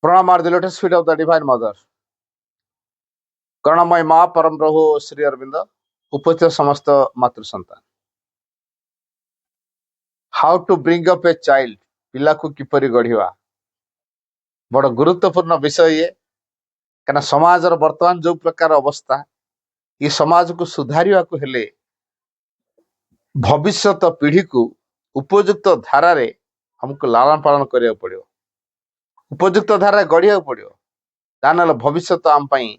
Pranam are the lotus feet of the Divine Mother. Karunamay Ma Param Prabhu Sri Arvinda, Upachya Samasta Matru Santan. How to bring up a child, ପିଲାକୁ କିପରି ଗଢିବା ବଡ଼ ଗୁରୁତ୍ୱପୂର୍ଣ୍ଣ ବିଷୟ ଇଏ। କାରଣ ସମାଜର ବର୍ତ୍ତମାନ ଯୋଉ ପ୍ରକାର ଅବସ୍ଥା, ଏ ସମାଜକୁ ସୁଧାରିବାକୁ ହେଲେ ଭବିଷ୍ୟତ ପିଢ଼ିକୁ ଉପଯୁକ୍ତ ଧାରାରେ ଆମକୁ ଲାଳନ ପାଳନ କରିବାକୁ ପଡିବ, ଉପଯୁକ୍ତ ଧାରାରେ ଗଢିବାକୁ ପଡିବ। ତା ନହେଲେ ଭବିଷ୍ୟତ ଆମ ପାଇଁ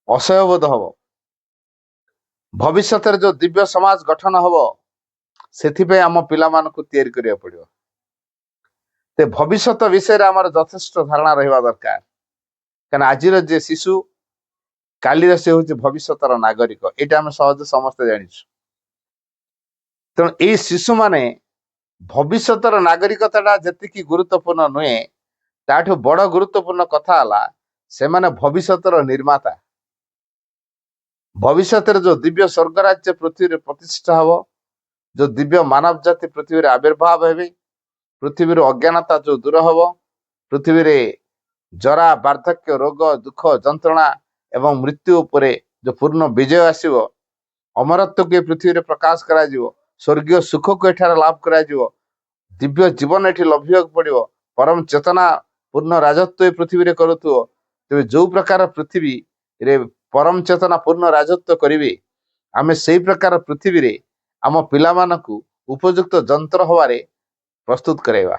ଅସହ୍ୟବୋଧ ହବ। ଭବିଷ୍ୟତରେ ଯୋଉ ଦିବ୍ୟ ସମାଜ ଗଠନ ହବ, ସେଥିପାଇଁ ଆମ ପିଲାମାନଙ୍କୁ ତିଆରି କରିବାକୁ ପଡିବ। ते भविष्यत विषय आमर यथेष्ट धारणा रहा दरकार। क्या आज जे शिशु काली से हूँ भविष्यतर नागरिक, यहाँ आम सहज समस्ते जानी। तेणु ये शिशु माने भविष्यतर नागरिकता जी गुरुत्वपूर्ण नुहे, ताठू बड़ गुरुत्वपूर्ण कथा से माने भविष्यतर निर्माता। भविष्य जो दिव्य स्वर्ग राज्य पृथ्वी प्रतिष्ठा हम, जो दिव्य मानव जाति पृथ्वी आविर्भाव हे, पृथ्वी अज्ञानता जो दूर हम, पृथ्वी जरा वार्धक्य रोग दुख जंत्रणा एवं मृत्यु उपरे जो पूर्ण विजय आसव, अमरत्व के पृथ्वी रे प्रकाश करा जीवो, स्वर्गीय सुख को एठार लाभ करा जीवो, दिव्य जीवन एठी लभ्यक पड़िवो, परम चेतना पूर्ण राजत्व पृथ्वी रे करुथुवो। तेबे जो प्रकार पृथ्वी रे परम चेतना पूर्ण राजत्व करिवे, आमे सेही प्रकार पृथ्वी रे आम पिला मानकु उपयुक्त जंत्र हवारे प्रस्तुत करेवा।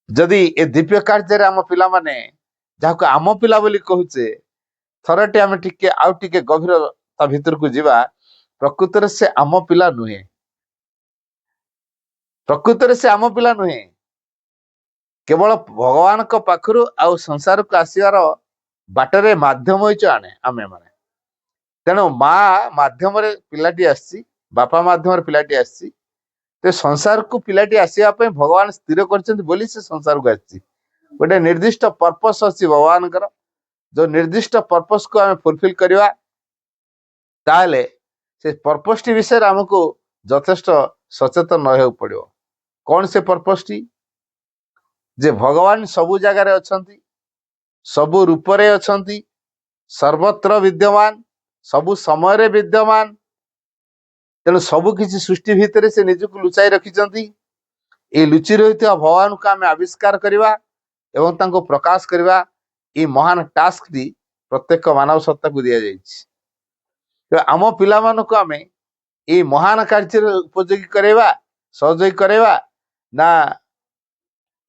जदि ए दिव्य कार्य आम पिला माने जाको आम पिला बोली कहूचे, थरटे आमे टिके आउ टिके गभीरता भितर को जीवा, प्रकृतर से आम पिला नुहे, प्रकृतर से आम पिला नुहे, केवल भगवान को पाखरु आउ संसार को आसीवार बाटरे माध्यम होइछ आमे माने। तेणु माँ माध्यम पिलाटी आसी, बापा माध्यम पिलाटी आसी, तो संसार को पिलाटी आसिया पे भगवान स्थिर करछन्ति बोली से संसार को आसी। गोटे निर्दिष्ट पर्पस अछि भगवान कर, जो निर्दिष्ट पर्पस को आमे फुलफिल करिवा, ताले से पर्पस टी विषय हमको यथेष्ट सचेतन रहउ पड़ियो। कौन से पर्पस टी? जे भगवान सबु जगह रे अछन्ति, सबु रूप रे अछन्ति, सर्वत्र विद्यमान, सबु समय रे विद्यमान। तेणु सबु किसी सृष्टि भितर से निजक लुचाई रखिछन्ति। ए लुचि रहिथिबा भगवान को आमे आविष्कार करिवा एवं तांको प्रकाश करिवा, ए महान टास्क टी प्रत्येक मानव सत्ता को दिया जाइछि। तो आम पिला मानको आमे ए महान कार्य उपयोगी करेवा, सहयोगी करेवा ना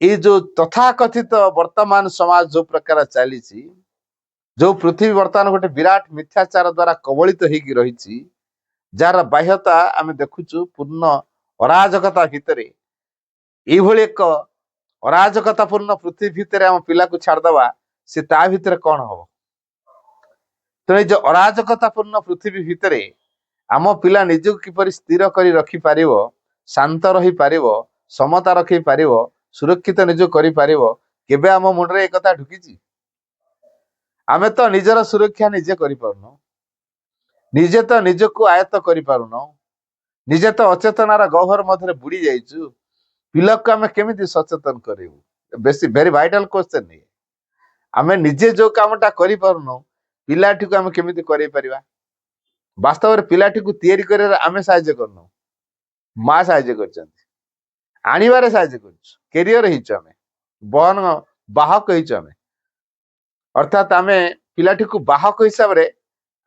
ये जो तथाकथित वर्तमान समाज जो प्रकार चली, जो पृथ्वी वर्तमान गोटे विराट मिथ्याचार द्वारा कबलित होगी रही, जार बाह्यता आम देखुचु पूर्ण अराजकता भितर, ये एक अराजकता पूर्ण पृथ्वी भितर आम पिला को छाड़दवा, से ता भितर कौन हम? तो जो अराजकता पूर्ण पृथ्वी भितर आम पिला निजको किपरि स्थिर करी रखी पारिबो, शांत रही पारिबो, समता रखी पारिबो, सुरक्षित निज करि पारिबो, केबे आम मुंडरे एक कथा ढुकीची? आमे तो निजर सुरक्षा निजे करि पारुनो, निजे तो निजको आयत्त करि पारुनो, निजे तो अचेतनार गहर मध्य बुड़ी जाइछु। पिला को आमे केमिति सचेतन करिवु? बेसी वेरी वाइटल क्वेश्चन नहीं। आमे निजे जो कामटा करि पारुनो, पिलाटी को आमे केमिति करि परिबा? वास्तव में पिलाटी को तैयारी करे आमे साहाय्य करनो, माँ साहाय्य करछन्ति, आनिबारे साहाय्य करछु, कैरियर हिच आमे बहन बाहक हिच आमे, अर्थात आमे पिलाटी को बाहक हिसाब रे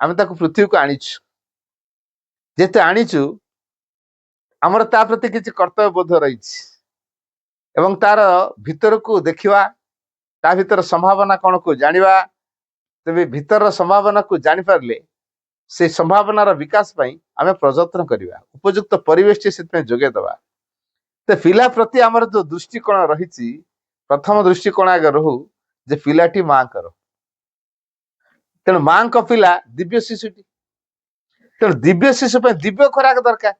आमे ताको पृथ्वी को आनिछु। जेते आनिछु हमर ता प्रति किछि कर्तव्य बोध रहिछि एवं तार भीतर को देखिवा, ता भीतर संभावना कौन को जानिबा। तबे भीतर संभावना को जानि पारले से संभावनार विकास पाई आमे प्रयत्न करिवा, उपयुक्त परिवेश से जोगे दवा। तो पिला प्रति आमर जो दृष्टिकोण रही, प्रथम दृष्टिकोण आगे रहू जे पिलाटी माँ कर। तेणु माँ को पिला दिव्य शिशुटी, तेणु दिव्य शिशु पे दिव्य खोराक दरकार।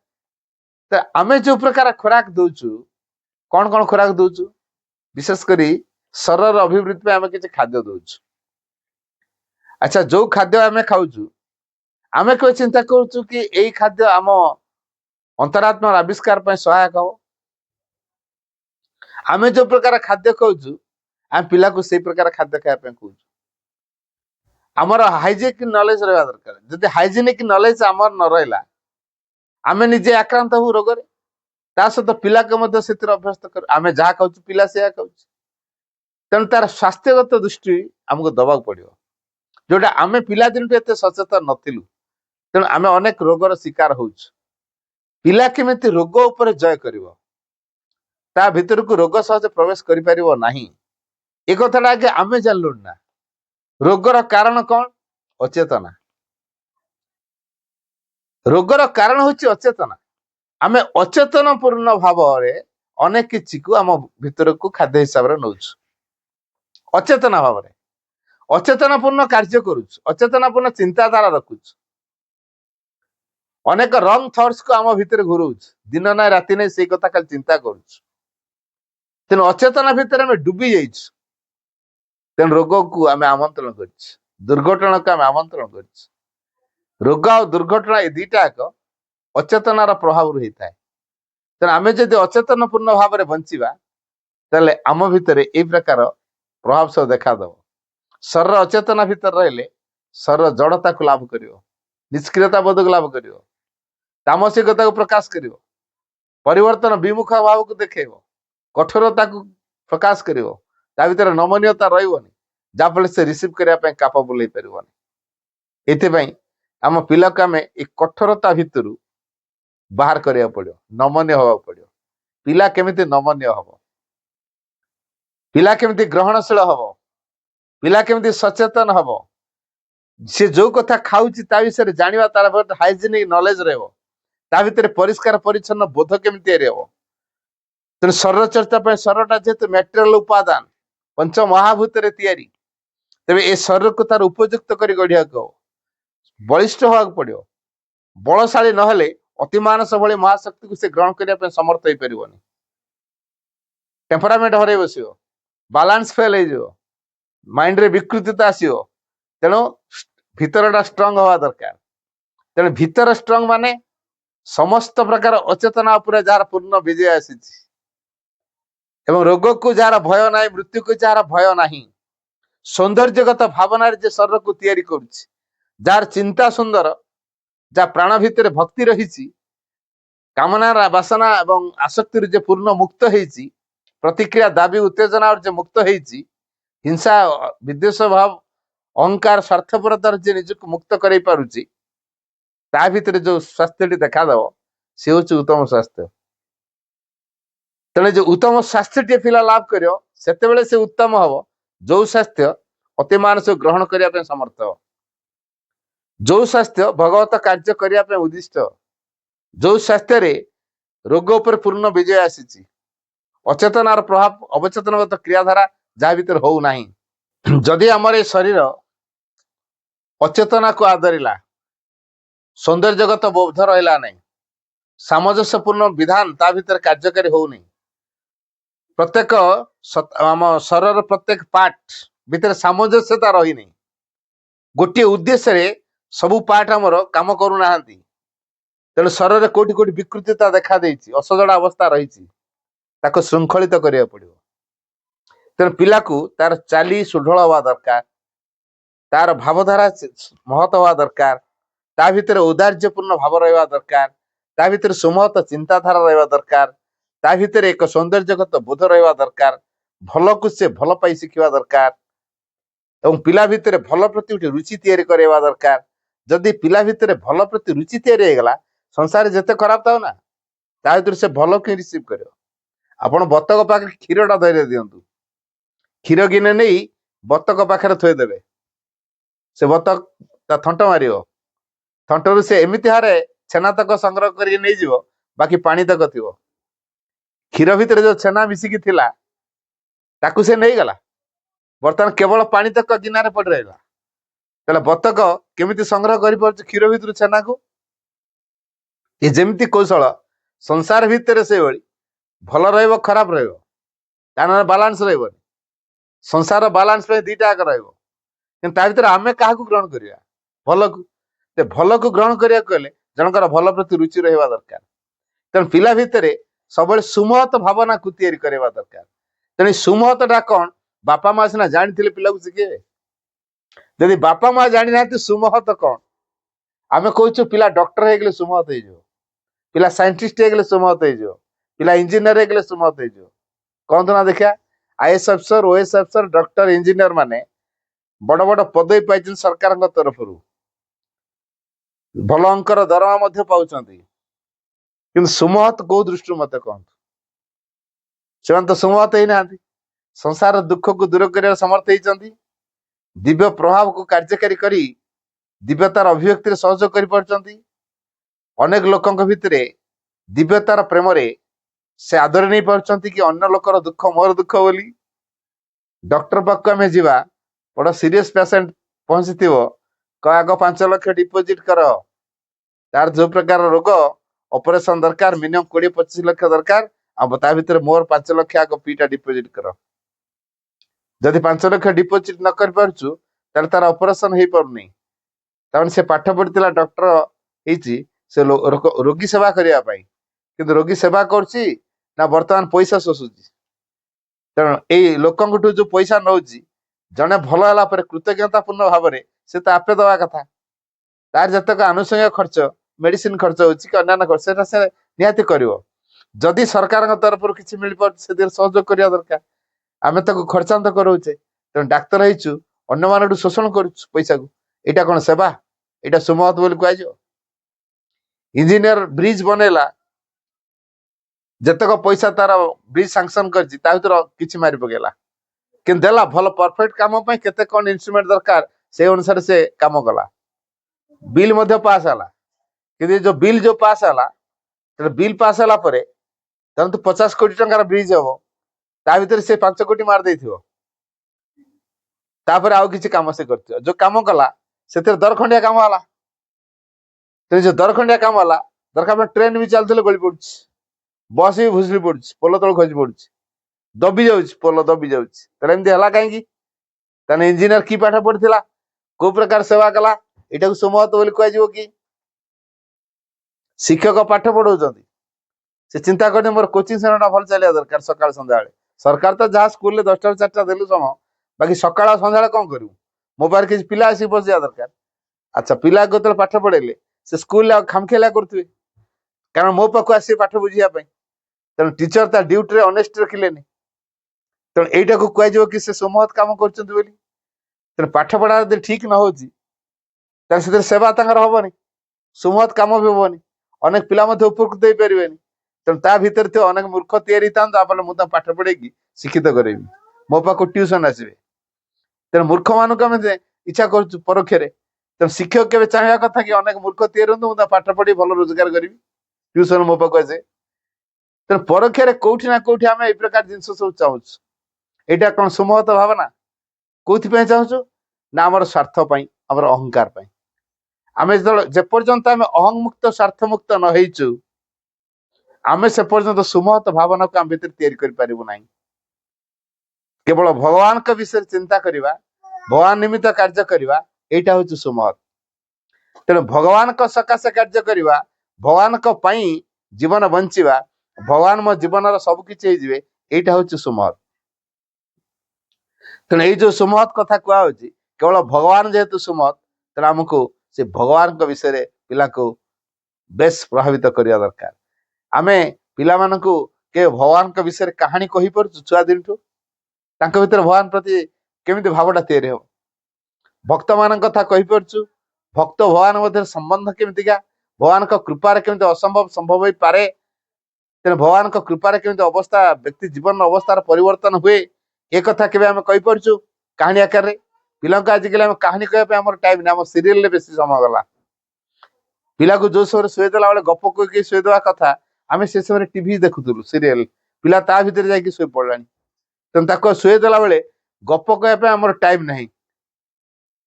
तो आमे जो प्रकार खोराक दउछु, कौन कौन खोराक दउछु? विशेष करी शरीर अभिवृद्धि पे आमे किछि खाद्य दउछु। अच्छा, जो खाद्य आमे खाउछु, आमे कोई चिंता करूछु कि एई खाद्य आम अंतरात्मा आविष्कार पे सहायक हो? आमे जो प्रकार खाद्य खाउछु, आम पिला को से प्रकार खाद्य खाया कहूँ आमर हाइजेनिक नॉलेज रहा दरकार जदि हाइजेनिक नॉलेज आमर न रहा आम निजे आक्रांत हूँ रोग सहित पिला को अभ्यस्त कर आम जहाँ खाऊ पिला से खाऊ तेणु तार स्वास्थ्यगत दृष्टि आमको दबा पड़ो जोटा आम पिला दिन एत सचेतन नथिलु तेणु आम अनेक रोगर शिकार हो पिला केमिति रोग उपर जय करिवो ता भीतर को रोग सहज प्रवेश करि परिवो नाही ए कथाटा आगे आम जानलु ना रोगर कारण कौन अचेतना रोगर कारण होची अचेतना आम अचेतन पूर्ण भाव अनेक किसी को आम भीतर को खाद्य हिसाब से नौ अचेतना भाव अचेतना पूर्ण कार्य करुच अचेतना पूर्ण चिंताधारा रखुच अनेक रंग थॉट्स को आम भीतर घुराउच दिन ना राति नहीं से कथा खाली चिंता करुच तेणु अचेतना भितर आम डुबी जाइछ तेणु रोग को आम आमंत्रण कर दुर्घटना को आम आमंत्रण कर रोग और दुर्घटना ये दीटा एक अचेतनार प्रभाव रही है तेणु आम जब अचेतन पूर्ण भाव में बंचा तेल आम भितर ये प्रकार प्रभाव सब देखादब शरीर अचेतना भितर रहिले शरीर जड़ता को लाभ कर निष्क्रियता बोध को लाभ कर तामसिकता को प्रकाश कर परिवर्तन विमुख भाव को देखेब कठोरता को प्रकाश कर भीतर नमनीयता रही जहाँफल से रिसीव करने कैपेबल हो पारनी ये आम पिला को आम एक कठोरता भितर बाहर करिया पड़ो नमनीय हवा पड़ो पिला केमिति नमनीय हम पिला केमिति ग्रहणशील हम पिला केमिति सचेतन हम सी जो कथा खाऊची ता विषय जानिबा तार हाइजेनिक नॉलेज रहबो ता भितर परिष्कार परिच्छन्न बोध केमिति रहबो तेणु शरीर चर्चा पर शरीरटा जेहेतु मटेरियल उपादान पंच महाभूत तैयारी तेरे ए शरीर को तार उपयुक्त कर गढ़िया बलिष्ठ होगा पड़ो बलशाली नहेले अतिमानस भली महाशक्ति को से ग्रहण करने समर्थ हो पारनी टेम्परामेंट हर बस बालांस फेल हो माइंड रे विकृतिता आसो तेणु भीतरटा स्ट्रंग हवा दरकार तेणु भीतर स्ट्रंग माने समस्त प्रकार अचेतना उपरे जार पूर्ण विजय आसी रोग को जार भय ना मृत्यु को जार भय ना सौंदर्यगत भावना जे शरीर को तैयारी करुच्ची जार चिंता सुंदर जहाँ प्राण भितर भक्ति रही कामना बासना एवं आसक्ति जे पूर्ण मुक्त होती प्रतिक्रिया दाबी उत्तेजना और जे मुक्त होती हिंसा विद्वेष भाव अहंकार स्वार्थपरतार जे निजक मुक्त कर पारुची ता भितर जो स्वास्थ्य देखादब सी हूँ उत्तम स्वास्थ्य तेणु जो उत्तम स्वास्थ्य टे पिला लाभ कर से उत्तम हम जो स्वास्थ्य अति मानस ग्रहण करने समर्थ हो जो स्वास्थ्य भगवत कार्य करने उद्दिष्ट जो स्वास्थ्य रे रोग उपर पूर्ण विजय आसी अचेतनार प्रभाव अवचेतनगत क्रियाधारा जहाँ भीतर हो नहीं जदि आमर ये शरीर अचेतना को आदरिला सौंदर्यगत बोध रहा नहीं सामंजस्यपूर्ण विधान ता भीतर कार्यकारी हो नहीं प्रत्येक आम शरीर प्रत्येक पार्ट भीतर सामंजस्यता रही नहीं गोटे उद्देश्य सबू पार्ट आमर काम करूना तेणु शरीर कोटि कोटि विकृतिता देखा देती असजड़ा अवस्था रही श्रृंखलित करिया पड़िबो तेणु पिला को तार चाली सुढळ हवा दरकार तार भावधारा महत हवा दरकार ता भीतर औदार्यपूर्ण भाव रहा दरकार ता भीतर सुमहत चिंताधारा रहा दरकार ता भीतर एक सौंदर्यगत बोध रहा दरकार भल को से भल पाई शिखा दरकार एवं पिला भितर भल प्रति गोटे रुचि तैयारी करवा दरकार जदि पिला भितर भल प्रति रुचि तैयारी होगला संसार जिते खराब था ना ता भीतर से भल कि रिसीव कर आपण बतक पाखे क्षीरटा धैर्य दिंतु क्षीर गिने नहीं बतक पाखे थोदेवे से बतक ता थंट मार थंटर से एमती हारे छेना तक संग्रह कर बाकी पानी तक थी क्षीर भितर जो छेना मिसिकी थिला ताकू से नहीं गला बर्तमान केवल पानी तक गिनारे पड़ रहा तेल बतक केमिति संग्रह कर क्षीर भितर छेना को ये जमीती कौशल संसार भितर से भल रहिबो खराब रहिबो तान बालांस रहिबो संसार बालांस पे दीटा आक रहिबो किंतु ता भितर आमे काहा को ग्रहण करिया भल को ते भल को ग्रहण करिया कहले जनकर भल प्रति रुचि रहिबा दरकार तेन पिला भितर सब सुमहत भावना को तैयारी करवा दरकार तेणु सुमहतटा कौन बापा माँ सिना जानी पिला को शिखे जदि बापा माँ जानी ना सुमहत कौन आम कहूँ पिला डॉक्टर हो सुमहत हो पिला साइंटिस्ट हो सुमहत हो पिला इंजीनियर हो सुमहत हो कहतु ना देखिया आईएएस अफसर ओएस अफसर डॉक्टर इंजीनियर माने बड़ बड़ पदवी पाई सरकार तरफ भल अंकर दरमा पाँच सुमहत कौ दृष्टि मत कहतु से तो सुमहत ही ना संसार दुख को दूर कर समर्थ होती दिव्य प्रभाव को कार्यकारी करी दिव्यतार अभिव्यक्ति सहयोग कर अनेक लोकों भितर दिव्यतार प्रेम से आदर नहीं पार्टी कि अन्य लोकर दुख मोर दुख बोली डॉक्टर पाक आम जा बड़ सीरीयस पेसेंट पहुंची कह आग 5 लाख डिपोजिट कर तार जो प्रकार रोग ऑपरेशन दरकार मिनिमम 20-25 लाख दरकार अब ता भीतर मोर 5 लाख आग पीटा डिपोजिट कर जदि 5 लाख डिपोजिट न कर पारछु तार ऑपरेशन हो पारनी से पाठ पढ़ी डॉक्टर होती से रोगी सेवा करने किंतु रोगी सेवा करछि ना वर्तमान पैसा शोषुची तेणु यही लोक जो पैसा नौ जड़े भल है कृतज्ञतापूर्ण भाव से तो आपे दवा कथा तार जतक आनुषंगिक खर्च मेडिसिन खर्च होना खर्च से निहाती कर जदि सरकार तरफ किसी मिल पारे सहयोग करने दरकार आम ताक खर्चांत कराऊे तेणु डाक्तर हो अन्न मान शोषण कर पैसा को यहाँ कौन सेवा यहाँ सुमहत बोली कह इंजीनियर ब्रिज बनैला जतक पैसा तार ब्रिज सांक्शन कर मारी पकेला कि देला भल परफेक्ट काम केते कौन इंस्ट्रूमेंट दरकार से अनुसार से काम कला बिल पास है कि जो बिल जो पास है बिल पास है तो 50 कोटी टंकार ब्रिज हम ता भीतर से 5 कोटी मार दे तापर आउ किसी काम से कर जो काम कला से दरखंडिया काम है तो जो दरखंडिया काम है दरकार ट्रेन भी चलते गली पड़ बस भी भुसली पड़ पोल तल खसी पड़ दबी जाऊँ पोल दबी जाऊँ कहीं इंजीनियर की पाठ पढ़ी को प्रकार सेवा कला यहाँ सुमहत बोली कह कि शिक्षक पाठ पढ़ाऊँ से चिंता कर मोर कोचिंग सेंटर भल चलिया दरकार सकाल संध्या सरकार तो जहाँ स्कूल 10टा 4टा देलु समय बाकी सकाल संध्या कौन करू मो पार किसी पिला आसिक बसिया दरकार अच्छा पिला को पाठ पढ़ेले से स्कूल खामखेला करुवे कारण मो पाक आस पाठ बुझापी तेणु टीचर ता ड्यूटी अनेस्ट रखिले तेणु यहीटा को कह कि से सुमहत काम कर पाठ पढ़ा यदि ठीक न हो सेवा हेनी सुमहत कम भी हेनी अनेक पिला उपकृत हो पारे तेणु ता भीतर थे अनेक मूर्ख तैयारी था मुझे पाठ पढ़े शिक्षित करें मो पाक ट्यूशन आसवे तेणु मूर्ख मानक आम इच्छा कर परोक्ष तेणु शिक्षक के चाहिए कथा कि अनेक मूर्ख तैयारी मुझे पाठ पढ़ी भल रोजगार करी ट्यूशन मो पाक आसे तेणु परोक्ष कौटी ना कौटी आम ये प्रकार जिन सब चाहूँ यहाँ कौन सुमहत भावना कौन चाहूँ ना आम स्वार्थ आमर अहंकार आम जो जेपर्यंत आम अहंमुक्त स्वार्थ मुक्त नहींचु आम से पर्यंत सुमहत भावना को आम भीतर तैयारी करूँ ना केवल भगवान का विषय चिंता करवा भगवान निमित्त कार्य करवा यहाँ हूँ सुमहत तेणु भगवान का सकाशे कार्य करवा भगवान को जीवन बंचवा भगवान मो जीवन सबकि यहाँ हूँ सुमहत तेणु ये जो सुमहत कथा कह केवल भगवान जेहेतु सुमहत तेणु आमको से भगवान का विषय पिला को बेस प्रभावित करने दरकार आम पिला मानू के भगवान का विषय कहानी कही पार छुआ दिन ठू भीतर भगवान प्रति केमिति भावटा तैयारी हो भक्त मान कथा कही पारछु भक्त भगवान मध्य संबंध केमितिका भगवान का कृपार केमिति असंभव संभव हो पारे तेणु भगवान का कृपार केमिति अवस्था व्यक्ति जीवन अवस्थार परिवर्तन हुए ए कथा केबे आम कही पारछु कहानी आकार रे पिला को आजिकल आम कहानी कहबे हमर टाइम ना हम सीरियल बेसी समय गला पिला को जो समय शुए देला बेले गप कहि शुए देवा कथा आम से समय टीवी देखुथुलु सीरियल पिला ता भीतर जाई शुए पड़लानी तेणु ताको शुए देला बेले गप कहबे हमर टाइम नहीं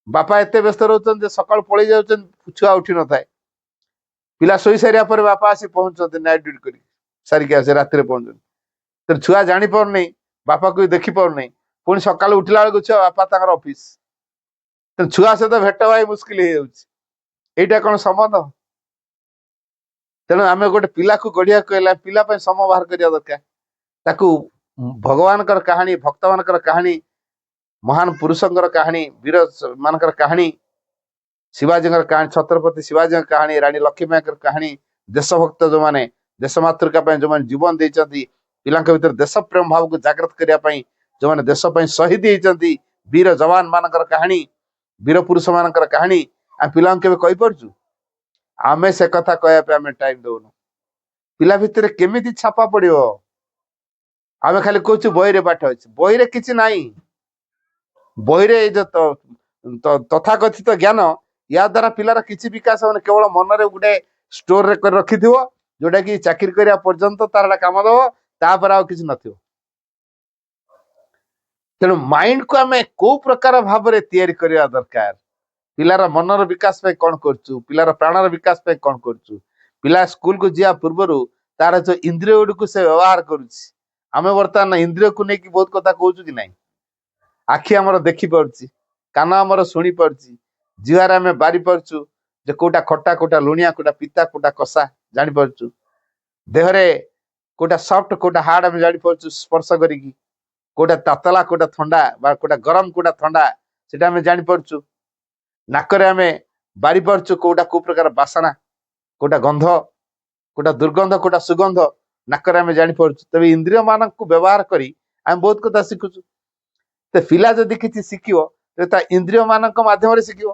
बापा एते व्यस्त रहउछन सकाळ पळी जाउछन छुआ उठी न थाए पिला सोई सारिया पर बापा आसी पहुंचते नाइट ड्यूटी करी सारिके आसे रात रे पहुंचन तेणु छुआ जानी पार नहीं बापा को देखी पार नहीं पुणी सकाळ उठिला बेलू छुआ बापा तांकर ऑफिस तेणु छुआ सहित भेट भाई मुस्किल हो जाउछि कौन संबंध तेणु आम गोटे पिला को गढ़िया कहला पिला समय बाहर करिया दरकार ताकू भगवान कहानी भक्त मान कहानी महान पुरुषଙ୍କର କାହାଣୀ, ବୀର ମାନଙ୍କର କାହାଣୀ, ଶିବାଜୀଙ୍କର କାହାଣୀ, ଛତ୍ରପତି ଶିବାଜୀଙ୍କ କାହାଣୀ, ରାଣୀ ଲକ୍ଷ୍ମୀବାଇଙ୍କର କାହାଣୀ, ଦେଶଭକ୍ତ ଯୋଉମାନେ ଦେଶ ମାତୃକା ପାଇଁ ଯୋଉମାନେ ଜୀବନ ଦେଇଛନ୍ତି, ପିଲାଙ୍କ ଭିତରେ ଦେଶ ପ୍ରେମ ଭାବକୁ ଜାଗ୍ରତ କରିବା ପାଇଁ ଯୋଉମାନେ ଦେଶ ପାଇଁ ଶହୀଦ ହେଇଛନ୍ତି, ବୀର ଯବାନ ମାନଙ୍କର କାହାଣୀ, ବୀର ପୁରୁଷ ମାନଙ୍କର କାହାଣୀ ଆମେ ପିଲାଙ୍କୁ କେବେ କହିପାରୁଛୁ? ଆମେ ସେ କଥା କହିବା ପାଇଁ ଆମେ ଟାଇମ ଦଉନୁ। ପିଲା ଭିତରେ କେମିତି ଛାପା ପଡିବ? ଆମେ ଖାଲି କହୁଛୁ ବହିରେ ପାଠ ଅଛି, ବହିରେ କିଛି ନାହିଁ। ବହିରେ ଏଇ ଯୋଉ ତଥାକଥିତ ଜ୍ଞାନ, ୟା ଦ୍ୱାରା ପିଲାର କିଛି ବିକାଶ ହବନି। କେବଳ ମନରେ ଗୋଟେ ଷ୍ଟୋରରେ କରି ରଖିଥିବ, ଯୋଉଟା କି ଚାକିରି କରିବା ପର୍ଯ୍ୟନ୍ତ ତାର କାମ ଦବ, ତାପରେ ଆଉ କିଛି ନଥିବ। ତେଣୁ ମାଇଣ୍ଡକୁ ଆମେ କୋଉ ପ୍ରକାର ଭାବରେ ତିଆରି କରିବା ଦରକାର? ପିଲାର ମନର ବିକାଶ ପାଇଁ କଣ କରୁଛୁ? ପିଲାର ପ୍ରାଣର ବିକାଶ ପାଇଁ କଣ କରୁଛୁ? ପିଲା ସ୍କୁଲକୁ ଯିବା ପୂର୍ବରୁ ତାର ଯୋଉ ଇନ୍ଦ୍ରିୟ ଗୁଡ଼ିକୁ ସେ ବ୍ୟବହାର କରୁଛି। ଆମେ ବର୍ତ୍ତମାନ ଇନ୍ଦ୍ରିୟକୁ ନେଇକି ବହୁତ କଥା କହୁଛୁ କି ନାହିଁ? ଆଖି ଆମର ଦେଖି ପାରୁଛି, କାନ ଆମର ଶୁଣି ପାରୁଛି, ଜିହ୍ୱାରେ ଆମେ ବାରି ପାରୁଛୁ ଯେ କୋଉଟା ଖଟା, କୋଉଟା ଲୁଣିଆ, କୋଉଟା ପିତା, କୋଉଟା କଷା ଜାଣିପାରୁଛୁ। ଦେହରେ କୋଉଟା ସଫ୍ଟ, କୋଉଟା ହାର୍ଡ ଆମେ ଜାଣିପାରୁଛୁ ସ୍ପର୍ଶ କରିକି। କୋଉଟା ତତଲା, କୋଉଟା ଥଣ୍ଡା, ବା କୋଉଟା ଗରମ, କୋଉଟା ଥଣ୍ଡା, ସେଟା ଆମେ ଜାଣିପାରୁଛୁ। ନାକରେ ଆମେ ବାରି ପାରୁଛୁ କୋଉଟା କୋଉ ପ୍ରକାର ବାସନା, କୋଉଟା ଗନ୍ଧ, କୋଉଟା ଦୁର୍ଗନ୍ଧ, କୋଉଟା ସୁଗନ୍ଧ, ନାକରେ ଆମେ ଜାଣିପାରୁଛୁ। ତେବେ ଇନ୍ଦ୍ରିୟ ମାନଙ୍କୁ ବ୍ୟବହାର କରି ଆମେ ବହୁତ କଥା ଶିଖୁଛୁ। ତ ପିଲା ଯଦି କିଛି ଶିଖିବ, ତେବେ ତା ଇନ୍ଦ୍ରିୟ ମାନଙ୍କ ମାଧ୍ୟମରେ ଶିଖିବ।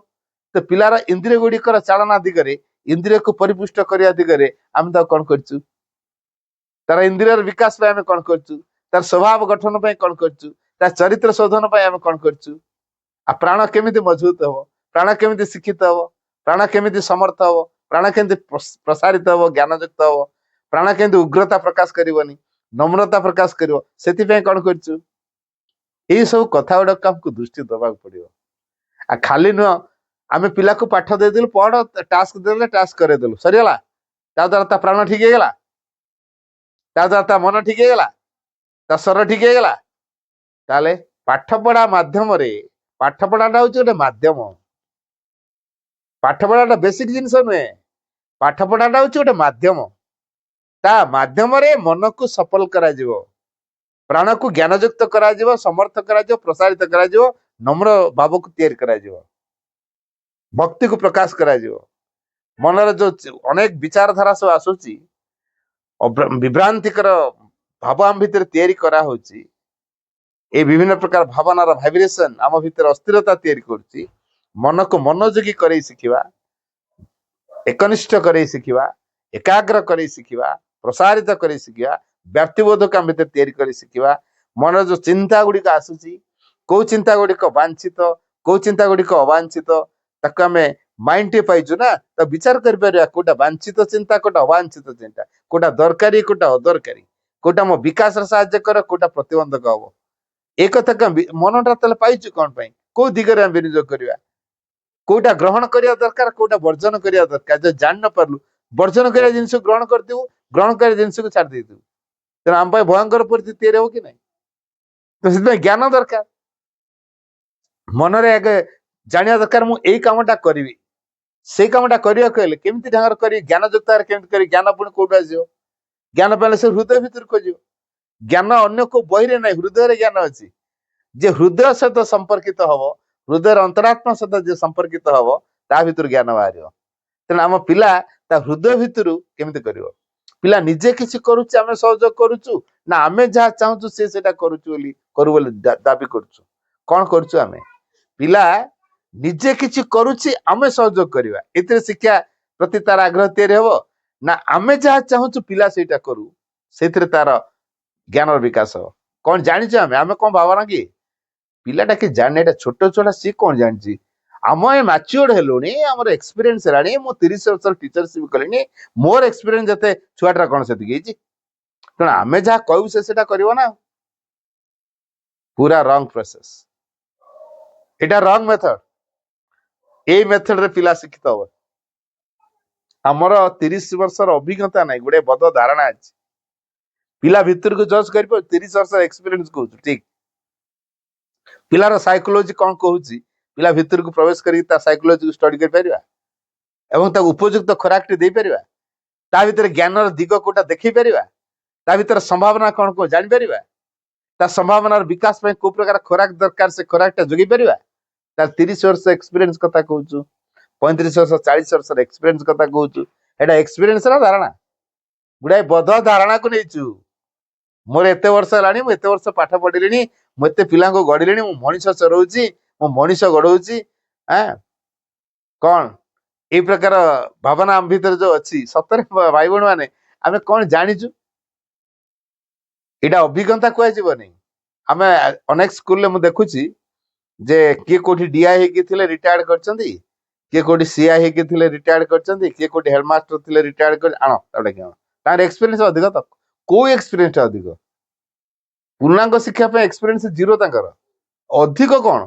ତ ପିଲାର ଇନ୍ଦ୍ରିୟ ଗୁଡ଼ିକର ଚାଳନା ଦିଗରେ, ଇନ୍ଦ୍ରିୟକୁ ପରିପୁଷ୍ଟ କରିବା ଦିଗରେ ଆମେ ତାକୁ କଣ କରୁଛୁ? ତାର ଇନ୍ଦ୍ରିୟର ବିକାଶ ପାଇଁ ଆମେ କଣ କରୁଛୁ? ତାର ସ୍ୱଭାବ ଗଠନ ପାଇଁ କଣ କରୁଛୁ? ତାର ଚରିତ୍ର ଶୋଧନ ପାଇଁ ଆମେ କଣ କରୁଛୁ? ଆଉ ପ୍ରାଣ କେମିତି ମଜବୁତ ହବ? ପ୍ରାଣ କେମିତି ଶିକ୍ଷିତ ହବ? ପ୍ରାଣ କେମିତି ସମର୍ଥ ହବ? ପ୍ରାଣ କେମିତି ପ୍ରସାରିତ ହବ, ଜ୍ଞାନଯୁକ୍ତ ହବ? ପ୍ରାଣ କେମିତି ଉଗ୍ରତା ପ୍ରକାଶ କରିବନି, ନମ୍ରତା ପ୍ରକାଶ କରିବ? ସେଥିପାଇଁ କଣ କରୁଛୁ? ଏଇ ସବୁ କଥା ଗୁଡାକ ଆମକୁ ଦୃଷ୍ଟି ଦେବାକୁ ପଡିବ। ଆଉ ଖାଲି ନୁହଁ ଆମେ ପିଲାକୁ ପାଠ ଦେଇଦେଲୁ, ପଢ, ଟାସ୍କ ଦେଲେ ଟାସ୍କ କରେଇଦେଲୁ, ସରିଗଲା। ତା ଦ୍ୱାରା ତା ପ୍ରାଣ ଠିକ ହେଇଗଲା, ତା ଦ୍ୱାରା ତା ମନ ଠିକ ହେଇଗଲା, ତା ସ୍ୱର ଠିକ ହେଇଗଲା? ତାହେଲେ ପାଠ ପଢା ମାଧ୍ୟମରେ, ପାଠ ପଢାଟା ହଉଛି ଗୋଟେ ମାଧ୍ୟମ। ପାଠ ପଢାଟା ବେସିକ ଜିନିଷ ନୁହେଁ, ପାଠ ପଢାଟା ହଉଛି ଗୋଟେ ମାଧ୍ୟମ। ତା ମାଧ୍ୟମରେ ମନକୁ ସଫଳ କରାଯିବ, ପ୍ରାଣକୁ ଜ୍ଞାନଯୁକ୍ତ କରାଯିବ, ସମର୍ଥ କରାଯିବ, ପ୍ରସାରିତ କରାଯିବ, ନମ୍ର ଭାବକୁ ତିଆରି କରାଯିବ, ଭକ୍ତିକୁ ପ୍ରକାଶ କରାଯିବ। ମନରେ ଯୋଉ ଅନେକ ବିଚାରଧାରା ସବୁ ଆସୁଛି, ବିଭ୍ରାନ୍ତିକର ଭାବ ଆମ ଭିତରେ ତିଆରି କରାହଉଛି, এই ବିଭିନ୍ନ ପ୍ରକାର ଭାବନାର ଭାଇବ୍ରେସନ ଆମ ଭିତରେ ଅସ୍ଥିରତା ତିଆରି କରୁଛି। ମନକୁ ମନୋଯୋଗୀ କରେଇ ଶିଖିବା, ଏକନିଷ୍ଠ କରେଇ ଶିଖିବା, ଏକାଗ୍ର କରେଇ ଶିଖିବା, ପ୍ରସାରିତ କରେଇ ଶିଖିବା, ବ୍ୟକ୍ତିବୋଧକୁ ଆମ ଭିତରେ ତିଆରି କରି ଶିଖିବା। ମନର ଯୋଉ ଚିନ୍ତା ଗୁଡ଼ିକ ଆସୁଛି, କୋଉ ଚିନ୍ତା ଗୁଡ଼ିକ ବାଞ୍ଛିତ, କୋଉ ଚିନ୍ତା ଗୁଡ଼ିକ ଅବାଞ୍ଛିତ, ତାକୁ ଆମେ ମାଇଣ୍ଡ ଟେ ପାଇଛୁ ନା, ତାକୁ ବିଚାର କରିପାରିବା କୋଉଟା ବାଞ୍ଛିତ ଚିନ୍ତା, କୋଉଟା ଅବାଞ୍ଛିତ ଚିନ୍ତା, କୋଉଟା ଦରକାରୀ, କୋଉଟା ଅଦରକାରୀ, କୋଉଟା ମୋ ବିକାଶର ସାହାଯ୍ୟ କର, କୋଉଟା ପ୍ରତିବନ୍ଧକ ହବ। ଏ କଥା ମନଟା ତାହେଲେ ପାଇଛୁ କଣ ପାଇଁ? କୋଉ ଦିଗରେ ଆମେ ବିନିଯୋଗ କରିବା, କୋଉଟା ଗ୍ରହଣ କରିବା ଦରକାର, କୋଉଟା ବର୍ଜନ କରିବା ଦରକାର। ଯଦି ଜାଣି ନ ପାରିଲୁ, ବର୍ଜନ କରିବା ଜିନିଷକୁ ଗ୍ରହଣ କରିଥିବୁ, ଗ୍ରହଣ କରିବା ଜିନିଷକୁ ଛାଡି ଦେଇଥିବୁ, ତେଣୁ ଆମ ପାଇଁ ଭୟଙ୍କର ପରିସ୍ଥିତି ତିଆରି ହବ କି ନାହିଁ? ତ ସେଥିପାଇଁ ଜ୍ଞାନ ଦରକାର। ମନରେ ଆଗେ ଜାଣିବା ଦରକାର, ମୁଁ ଏଇ କାମଟା କରିବି। ସେଇ କାମଟା କରିବାକୁ ହେଲେ କେମିତି ଢଙ୍ଗରେ କରିବି, ଜ୍ଞାନ ଯୁକ୍ତରେ କେମିତି କରିବି? ଜ୍ଞାନ ପୁଣି କୋଉଠୁ ଆସିବ? ଜ୍ଞାନ ପାଇଲେ ସେ ହୃଦୟ ଭିତରୁ ଖୋଜିବ। ଜ୍ଞାନ ଅନ୍ୟ କୋଉ ବହିରେ ନାହିଁ, ହୃଦୟରେ ଜ୍ଞାନ ଅଛି। ଯେ ହୃଦୟ ସହିତ ସମ୍ପର୍କିତ ହବ, ହୃଦୟର ଅନ୍ତରାତ୍ମା ସହିତ ଯେ ସମ୍ପର୍କିତ ହବ, ତା ଭିତରୁ ଜ୍ଞାନ ବାହାରିବ। ତେଣୁ ଆମ ପିଲା ତା ହୃଦୟ ଭିତରୁ କେମିତି କରିବ? ପିଲା ନିଜେ କିଛି କରୁଛି, ଆମେ ସହଯୋଗ କରୁଛୁ, ନା ଆମେ ଯାହା ଚାହୁଁଛୁ ସେ ସେଟା କରୁଛୁ ବୋଲି କରୁ ବୋଲି ଦାବି କରୁଛୁ? କଣ କରୁଛୁ ଆମେ? ପିଲା ନିଜେ କିଛି କରୁଛି, ଆମେ ସହଯୋଗ କରିବା, ଏଥିରେ ଶିକ୍ଷା ପ୍ରତି ତାର ଆଗ୍ରହ ତିଆରି ହବ, ନା ଆମେ ଯାହା ଚାହୁଁଛୁ ପିଲା ସେଇଟା କରୁ, ସେଇଥିରେ ତାର ଜ୍ଞାନର ବିକାଶ ହବ? କଣ ଜାଣିଛୁ ଆମେ? ଆମେ କଣ ଭାବନା କି ପିଲାଟା କି ଜାଣିନି, ଏଟା ଛୋଟ ଛୁଆଟା, ସିଏ କଣ ଜାଣିଛି? ଆମ ଏ ମାଚ୍ୟୁର୍ଡ ହେଲୁଣି, ଆମର ଏକ୍ସପିରିଏନ୍ସ ହେଲାଣି, ମୁଁ 30 ବର୍ଷ ଟିଚରସିପ କଲିଣି, ମୋର ଏକ୍ସପିରିଏନ୍ସ ଯେତେ, ଛୁଆଟାର କଣ ସେତିକି ହେଇଛି? ତେଣୁ ଆମେ ଯାହା କହିବୁ ସେ ସେଟା କରିବ ନା। ପୁରା ରଙ୍ଗ ପ୍ରୋସେସ, ଏଟା ରଙ୍ଗ ମେଥଡ। ଏଇ ମେଥଡରେ ପିଲା ଶିକ୍ଷିତ ହବ। ଆମର 30 ବର୍ଷର ଅଭିଜ୍ଞତା ନାହିଁ, ଗୋଟେ ବଦ ଧାରଣା ଅଛି। ପିଲା ଭିତରକୁ ଜଜ୍ କରିପାରୁ, 30 ବର୍ଷର ଏକ୍ସପିରିଏନ୍ସ କହୁଛୁ, ଠିକ। ପିଲାର ସାଇକୋଲୋଜି କଣ କହୁଛି, ପିଲା ଭିତରକୁ ପ୍ରବେଶ କରିକି ତା ସାଇକୋଲୋଜିକୁ ଷ୍ଟଡି କରିପାରିବା ଏବଂ ତାକୁ ଉପଯୁକ୍ତ ଖୋରାକଟି ଦେଇପାରିବା? ତା ଭିତରେ ଜ୍ଞାନର ଦିଗ କୋଉଟା ଦେଖେଇ ପାରିବା? ତା ଭିତରେ ସମ୍ଭାବନା କଣ ଜାଣିପାରିବା? ତା ସମ୍ଭାବନାର ବିକାଶ ପାଇଁ କୋଉ ପ୍ରକାର ଖୋରାକ ଦରକାର ସେ ଖୋରାକଟା ଯୋଗେଇ ପାରିବା? ତାର 30 ବର୍ଷ ଏକ୍ସପିରିଏନ୍ସ କଥା କହୁଛୁ, 35 ବର୍ଷ 40 ବର୍ଷର ଏକ୍ସପିରିଏନ୍ସ କଥା କହୁଛୁ। ଏଇଟା ଏକ୍ସପିରିଏନ୍ସର ଧାରଣା, ଗୁଡାଏ ବଦ୍ଧ ଧାରଣାକୁ ନେଇଛୁ। ମୋର ଏତେ ବର୍ଷ ହେଲାଣି, ମୁଁ ଏତେ ବର୍ଷ ପାଠ ପଢିଲିଣି, ମୁଁ ଏତେ ପିଲାଙ୍କୁ ଗଢିଲିଣି, ମୁଁ ମଣିଷ ଚରଉଛି, ମୁଁ ମଣିଷ ଗଢଉଛି। କଣ ଏଇ ପ୍ରକାର ଭାବନା ଆମ ଭିତରେ ଯୋଉ ଅଛି, ସତରେ ଭାଇ ଭଉଣୀ ମାନେ ଆମେ କଣ ଜାଣିଛୁ? ଏଇଟା ଅଭିଜ୍ଞତା କୁହାଯିବନି। ଆମେ ଅନେକ ସ୍କୁଲରେ ମୁଁ ଦେଖୁଛି ଯେ କିଏ କୋଉଠି ଡିଆଇ ହେଇକି ଥିଲେ ରିଟାୟାର୍ଡ କରିଛନ୍ତି, କିଏ କୋଉଠି ସିଆଇ ହେଇକି ଥିଲେ ରିଟାୟାର୍ଡ କରିଛନ୍ତି, କିଏ କୋଉଠି ହେଡମାଷ୍ଟର ଥିଲେ ରିଟାୟାର୍ଡ କରି ତାଙ୍କର ଏକ୍ସପିରିଏନ୍ସ ଅଧିକ। ତ କୋଉ ଏକ୍ସପିରିଏନ୍ସ ଅଧିକ? ପୂର୍ଣ୍ଣାଙ୍ଗ ଶିକ୍ଷା ପାଇଁ ଏକ୍ସପିରିଏନ୍ସ ଜିରୋ ତାଙ୍କର। ଅଧିକ କଣ?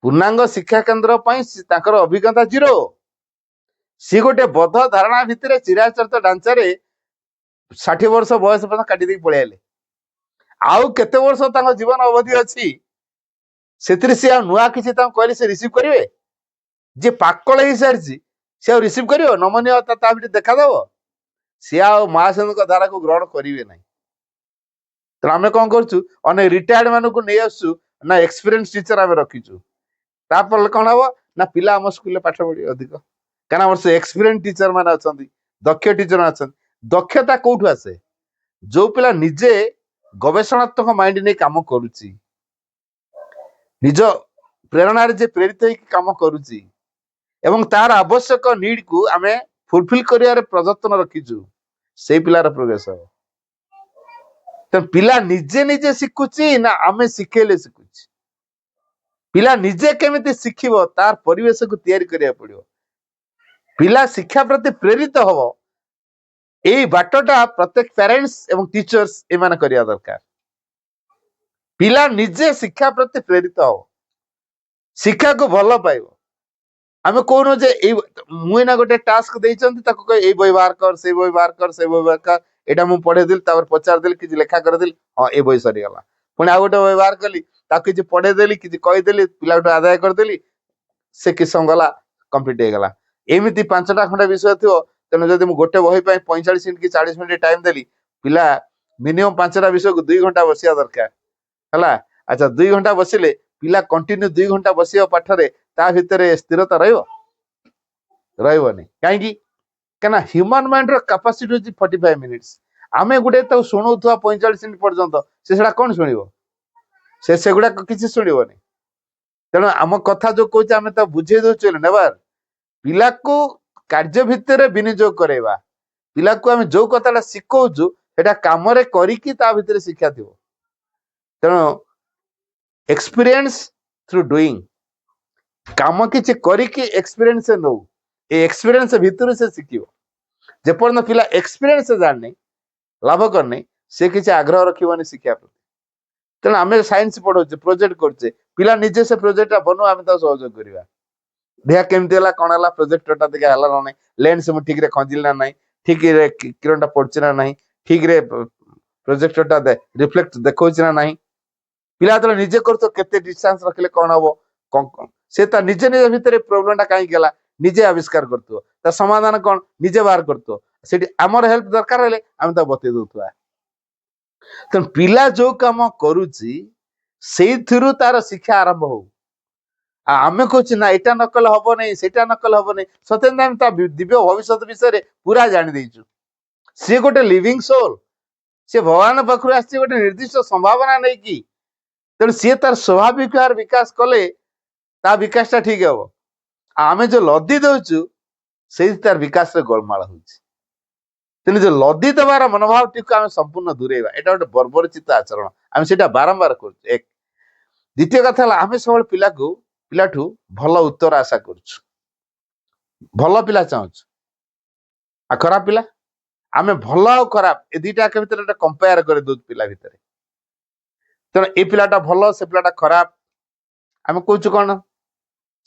ପୂର୍ଣ୍ଣାଙ୍ଗ ଶିକ୍ଷା କେନ୍ଦ୍ର ପାଇଁ ତାଙ୍କର ଅଭିଜ୍ଞତା ଜିରୋ। ସିଏ ଗୋଟେ ବଦ୍ଧ ଧାରଣା ଭିତରେ ଚିରାଚରିତ ଢାଞ୍ଚାରେ 60 ବର୍ଷ ବୟସ ପର୍ଯ୍ୟନ୍ତ କାଟି ଦେଇକି ପଳେଇଲେ। ଆଉ କେତେ ବର୍ଷ ତାଙ୍କ ଜୀବନ ଅବଧି ଅଛି, ସେଥିରେ ସେ ଆଉ ନୂଆ କିଛି ତାଙ୍କୁ କହିଲେ ସେ ରିସିଭ କରିବେ? ଯିଏ ପାକଳ ହେଇସାରିଛି ସେ ଆଉ ରିସିଭ କରିବ? ନମନୀୟତା ତା ଭିତରେ ଦେଖାଦବ? ସିଏ ଆଉ ମହାସଂଘଙ୍କ ଧାରାକୁ ଗ୍ରହଣ କରିବେ ନାହିଁ। ତେଣୁ ଆମେ କଣ କରୁଛୁ, ଅନେକ ରିଟାୟାର୍ଡ ମାନଙ୍କୁ ନେଇ ଆସୁଛୁ, ନା ଏକ୍ସପିରିଏନ୍ସ ଟିଚର ଆମେ ରଖିଛୁ। ତାପରେ କଣ ହବ ନା ପିଲା ଆମ ସ୍କୁଲରେ ପାଠ ପଢିବେ ଅଧିକ, କାରଣ ଆମର ସେ ଏକ୍ସପିରିଏନ୍ସ ଟିଚର ମାନେ ଅଛନ୍ତି, ଦକ୍ଷ ଟିଚର ଅଛନ୍ତି। ଦକ୍ଷତା କୋଉଠୁ ଆସେ? ଯୋଉ ପିଲା ନିଜେ ଗବେଷଣାତ୍ମକ ମାଇଣ୍ଡ ନେଇ କାମ କରୁଛି, ନିଜ ପ୍ରେରଣାରେ ଯେ ପ୍ରେରିତ ହେଇକି କାମ କରୁଛି ଏବଂ ତାର ଆବଶ୍ୟକ ନିଡ କୁ ଆମେ ଫୁଲଫିଲ କରିବାରେ ପ୍ରଯତ୍ନ ରଖିଛୁ, ସେଇ ପିଲାର ପ୍ରୋଗ୍ରେସ ହବ। ତେଣୁ ପିଲା ନିଜେ ନିଜେ ଶିଖୁଛି ନା ଆମେ ଶିଖେଇଲେ ଶିଖୁଛି? ପିଲା ନିଜେ କେମିତି ଶିଖିବ ତାର ପରିବେଶକୁ ତିଆରି କରିବାକୁ ପଡିବ। ପିଲା ଶିକ୍ଷା ପ୍ରତି ପ୍ରେରିତ ହବ, ଏଇ ବାଟଟା ପ୍ରତ୍ୟେକ ପ୍ୟାରେଣ୍ଟସ ଏବଂ ଟିଚର୍ସ ଏମାନେ କରିବା ଦରକାର। ପିଲା ନିଜେ ଶିକ୍ଷା ପ୍ରତି ପ୍ରେରିତ ହବ, ଶିକ୍ଷାକୁ ଭଲ ପାଇବ। ଆମେ କହୁନୁ ଯେ ଏଇ ମୁଁ ଏଇନା ଗୋଟେ ଟାସ୍କ ଦେଇଛନ୍ତି, ତାକୁ କହ ଏଇ ବହି ବାହାର କର, ସେଇ ବହି ବାହାର କର, ସେଇ ବହି ବାହାର କର, ଏଇଟା ମୁଁ ପଢେଇଦେଲି, ତାପରେ ପଚାରିଦେଲି, କିଛି ଲେଖା କରିଦେଲି, ହଁ ଏ ବହି ସରିଗଲା। ପୁଣି ଆଉ ଗୋଟେ ବହି ବାହାର କଲି, ତାକୁ କିଛି ପଢେଇଦେଲି, କିଛି କହିଦେଲି, ପିଲାଠୁ ଆଦାୟ କରିଦେଲି, ସେ କିଛି ସମୟ ଗଲା କମ୍ପ୍ଲିଟ ହେଇଗଲା। ଏମିତି 5ଟା ଖଣ୍ଡେ ବିଷୟ ଥିବ, ତେଣୁ ଯଦି ମୁଁ ଗୋଟେ ବହି ପାଇଁ 45 ମିନିଟ କି 40 ମିନିଟ ଟାଇମ ଦେଲି, ପିଲା ମିନିମମ୍ 5ଟା ବିଷୟକୁ 2 ଘଣ୍ଟା ବସିବା ଦରକାର ହେଲା। ଆଚ୍ଛା, 2 ଘଣ୍ଟା ବସିଲେ ପିଲା କଣ୍ଟିନ୍ୟୁ 2 ଘଣ୍ଟା ବସିବ ପାଠରେ, ତା ଭିତରେ ସ୍ଥିରତା ରହିବ? ରହିବନି। କାହିଁକି? କାହିଁକିନା ହ୍ୟୁମାନ ମାଇଣ୍ଡର କାପାସିଟି ହଉଛି 45 ମିନିଟ୍ସ। ଆମେ ଗୋଟେ ତାକୁ ଶୁଣଉଥିବା 45 ମିନିଟ୍ ପର୍ଯ୍ୟନ୍ତ, ସେ ସେଟା କଣ ଶୁଣିବ? ସେଗୁଡାକ କିଛି ଶୁଣିବନି। ତେଣୁ ଆମ କଥା ଯୋଉ କହୁଛି ଆମେ ତାକୁ ବୁଝେଇ ଦଉଛୁ, ନେବାର ପିଲାକୁ କାର୍ଯ୍ୟ ଭିତରେ ବିନିଯୋଗ କରାଇବା। ପିଲାକୁ ଆମେ ଯୋଉ କଥାଟା ଶିଖଉଛୁ ସେଟା କାମରେ କରିକି ତା ଭିତରେ ଶିକ୍ଷା ଥିବ। ତେଣୁ ଏକ୍ସପିରିଏନ୍ସ ଥ୍ରୁ ଡୁଇଂ, କାମ କିଛି କରିକି ଏକ୍ସପିରିଏନ୍ସ ନଉ, ଏ ଏକ୍ସପିରିଏନ୍ସ ଭିତରୁ ସେ ଶିଖିବ। ଯେପର୍ଯ୍ୟନ୍ତ ପିଲା ଏକ୍ସପିରିଏନ୍ସ ଜାଣିନି, ଲାଭ କରିନି, ସେ କିଛି ଆଗ୍ରହ ରଖିବନି ଶିକ୍ଷା ପ୍ରତି। ତେଣୁ ଆମେ ସାଇନ୍ସ ପଢଉଛେ, ପ୍ରୋଜେକ୍ଟ କରୁଛେ, ପିଲା ନିଜେ ସେ ପ୍ରୋଜେକ୍ଟଟା ବନୁ, ଆମେ ତାକୁ ସହଯୋଗ କରିବା। ଦେହ କେମିତି ହେଲା, କଣ ହେଲା, ପ୍ରୋଜେକ୍ଟଟା ଟିକେ ହେଲା ନା ନାହିଁ, ଲେନ୍ସ ମୁଁ ଠିକରେ ଖଞ୍ଜିଲି ନା ନାହିଁ, ଠିକରେ କିରଣଟା ପଡୁଛି ନା ନାହିଁ, ଠିକରେ ପ୍ରୋଜେକ୍ଟଟା ରିଫ୍ଲେକ୍ଟ ଦେଖଉଛି ନା ନାହିଁ। ପିଲା ଯେତେବେଳେ ନିଜେ କରୁଥିବ, କେତେ ଡିଷ୍ଟାନ୍ସ ରଖିଲେ କଣ ହବ, ସେ ତା ନିଜ ଭିତରେ ପ୍ରୋବ୍ଲେମଟା କାହିଁକି ହେଲା ନିଜେ ଆବିଷ୍କାର କରୁଥିବ, ତା ସମାଧାନ କଣ ନିଜେ ବାହାର କରୁଥିବ। ସେଠି ଆମର ହେଲ୍ପ ଦରକାର ହେଲେ ଆମେ ତାକୁ ବତେଇ ଦଉଥିବା। ତେଣୁ ପିଲା ଯୋଉ କାମ କରୁଛି ସେଇଥିରୁ ତାର ଶିକ୍ଷା ଆରମ୍ଭ ହଉ। ଆମେ କହୁଛୁ ନା ଏଇଟା ନ କଲେ ହବ ନାହିଁ, ସେଇଟା ନ କଲେ ହବ ନାହିଁ, ସତେଜ ଆମେ ତା ଦିବ୍ୟ ଭବିଷ୍ୟତ ବିଷୟରେ ପୁରା ଜାଣି ଦେଇଛୁ। ସିଏ ଗୋଟେ ଲିଭିଂ ସୋଲ, ସେ ଭଗବାନ ପାଖରୁ ଆସିଛି ଗୋଟେ ନିର୍ଦ୍ଦିଷ୍ଟ ସମ୍ଭାବନା ନେଇକି। ତେଣୁ ସିଏ ତାର ସ୍ୱାଭାବିକ ବିକାଶ କଲେ ତା ବିକାଶଟା ଠିକ ହବ। ଆମେ ଯୋଉ ଲଦି ଦଉଛୁ ସେଇଠି ତାର ବିକାଶରେ ଗୋଳମାଳ ହଉଛି। ତେଣୁ ଯୋଉ ଲଦି ଦେବାର ମନୋଭାବଟିକୁ ଆମେ ସମ୍ପୂର୍ଣ୍ଣ ଦୂରେଇବା, ଏଇଟା ଗୋଟେ ବର୍ବରଚିତ ଆଚରଣ, ଆମେ ସେଇଟା ବାରମ୍ବାର କରୁଛୁ। ଏକ ଦ୍ୱିତୀୟ କଥା ହେଲା, ଆମେ ସବୁବେଳେ ପିଲାଠୁ ଭଲ ଉତ୍ତର ଆଶା କରୁଛୁ, ଭଲ ପିଲା ଚାହୁଁଛୁ। ଆଉ ଖରାପ ପିଲା, ଆମେ ଭଲ ଆଉ ଖରାପ ଏ ଦିଟାକ ଭିତରେ ଗୋଟେ କମ୍ପେୟାର କରିଦଉଛୁ ପିଲା ଭିତରେ। ତେଣୁ ଏ ପିଲାଟା ଭଲ, ସେ ପିଲାଟା ଖରାପ। ଆମେ କହୁଛୁ କଣ,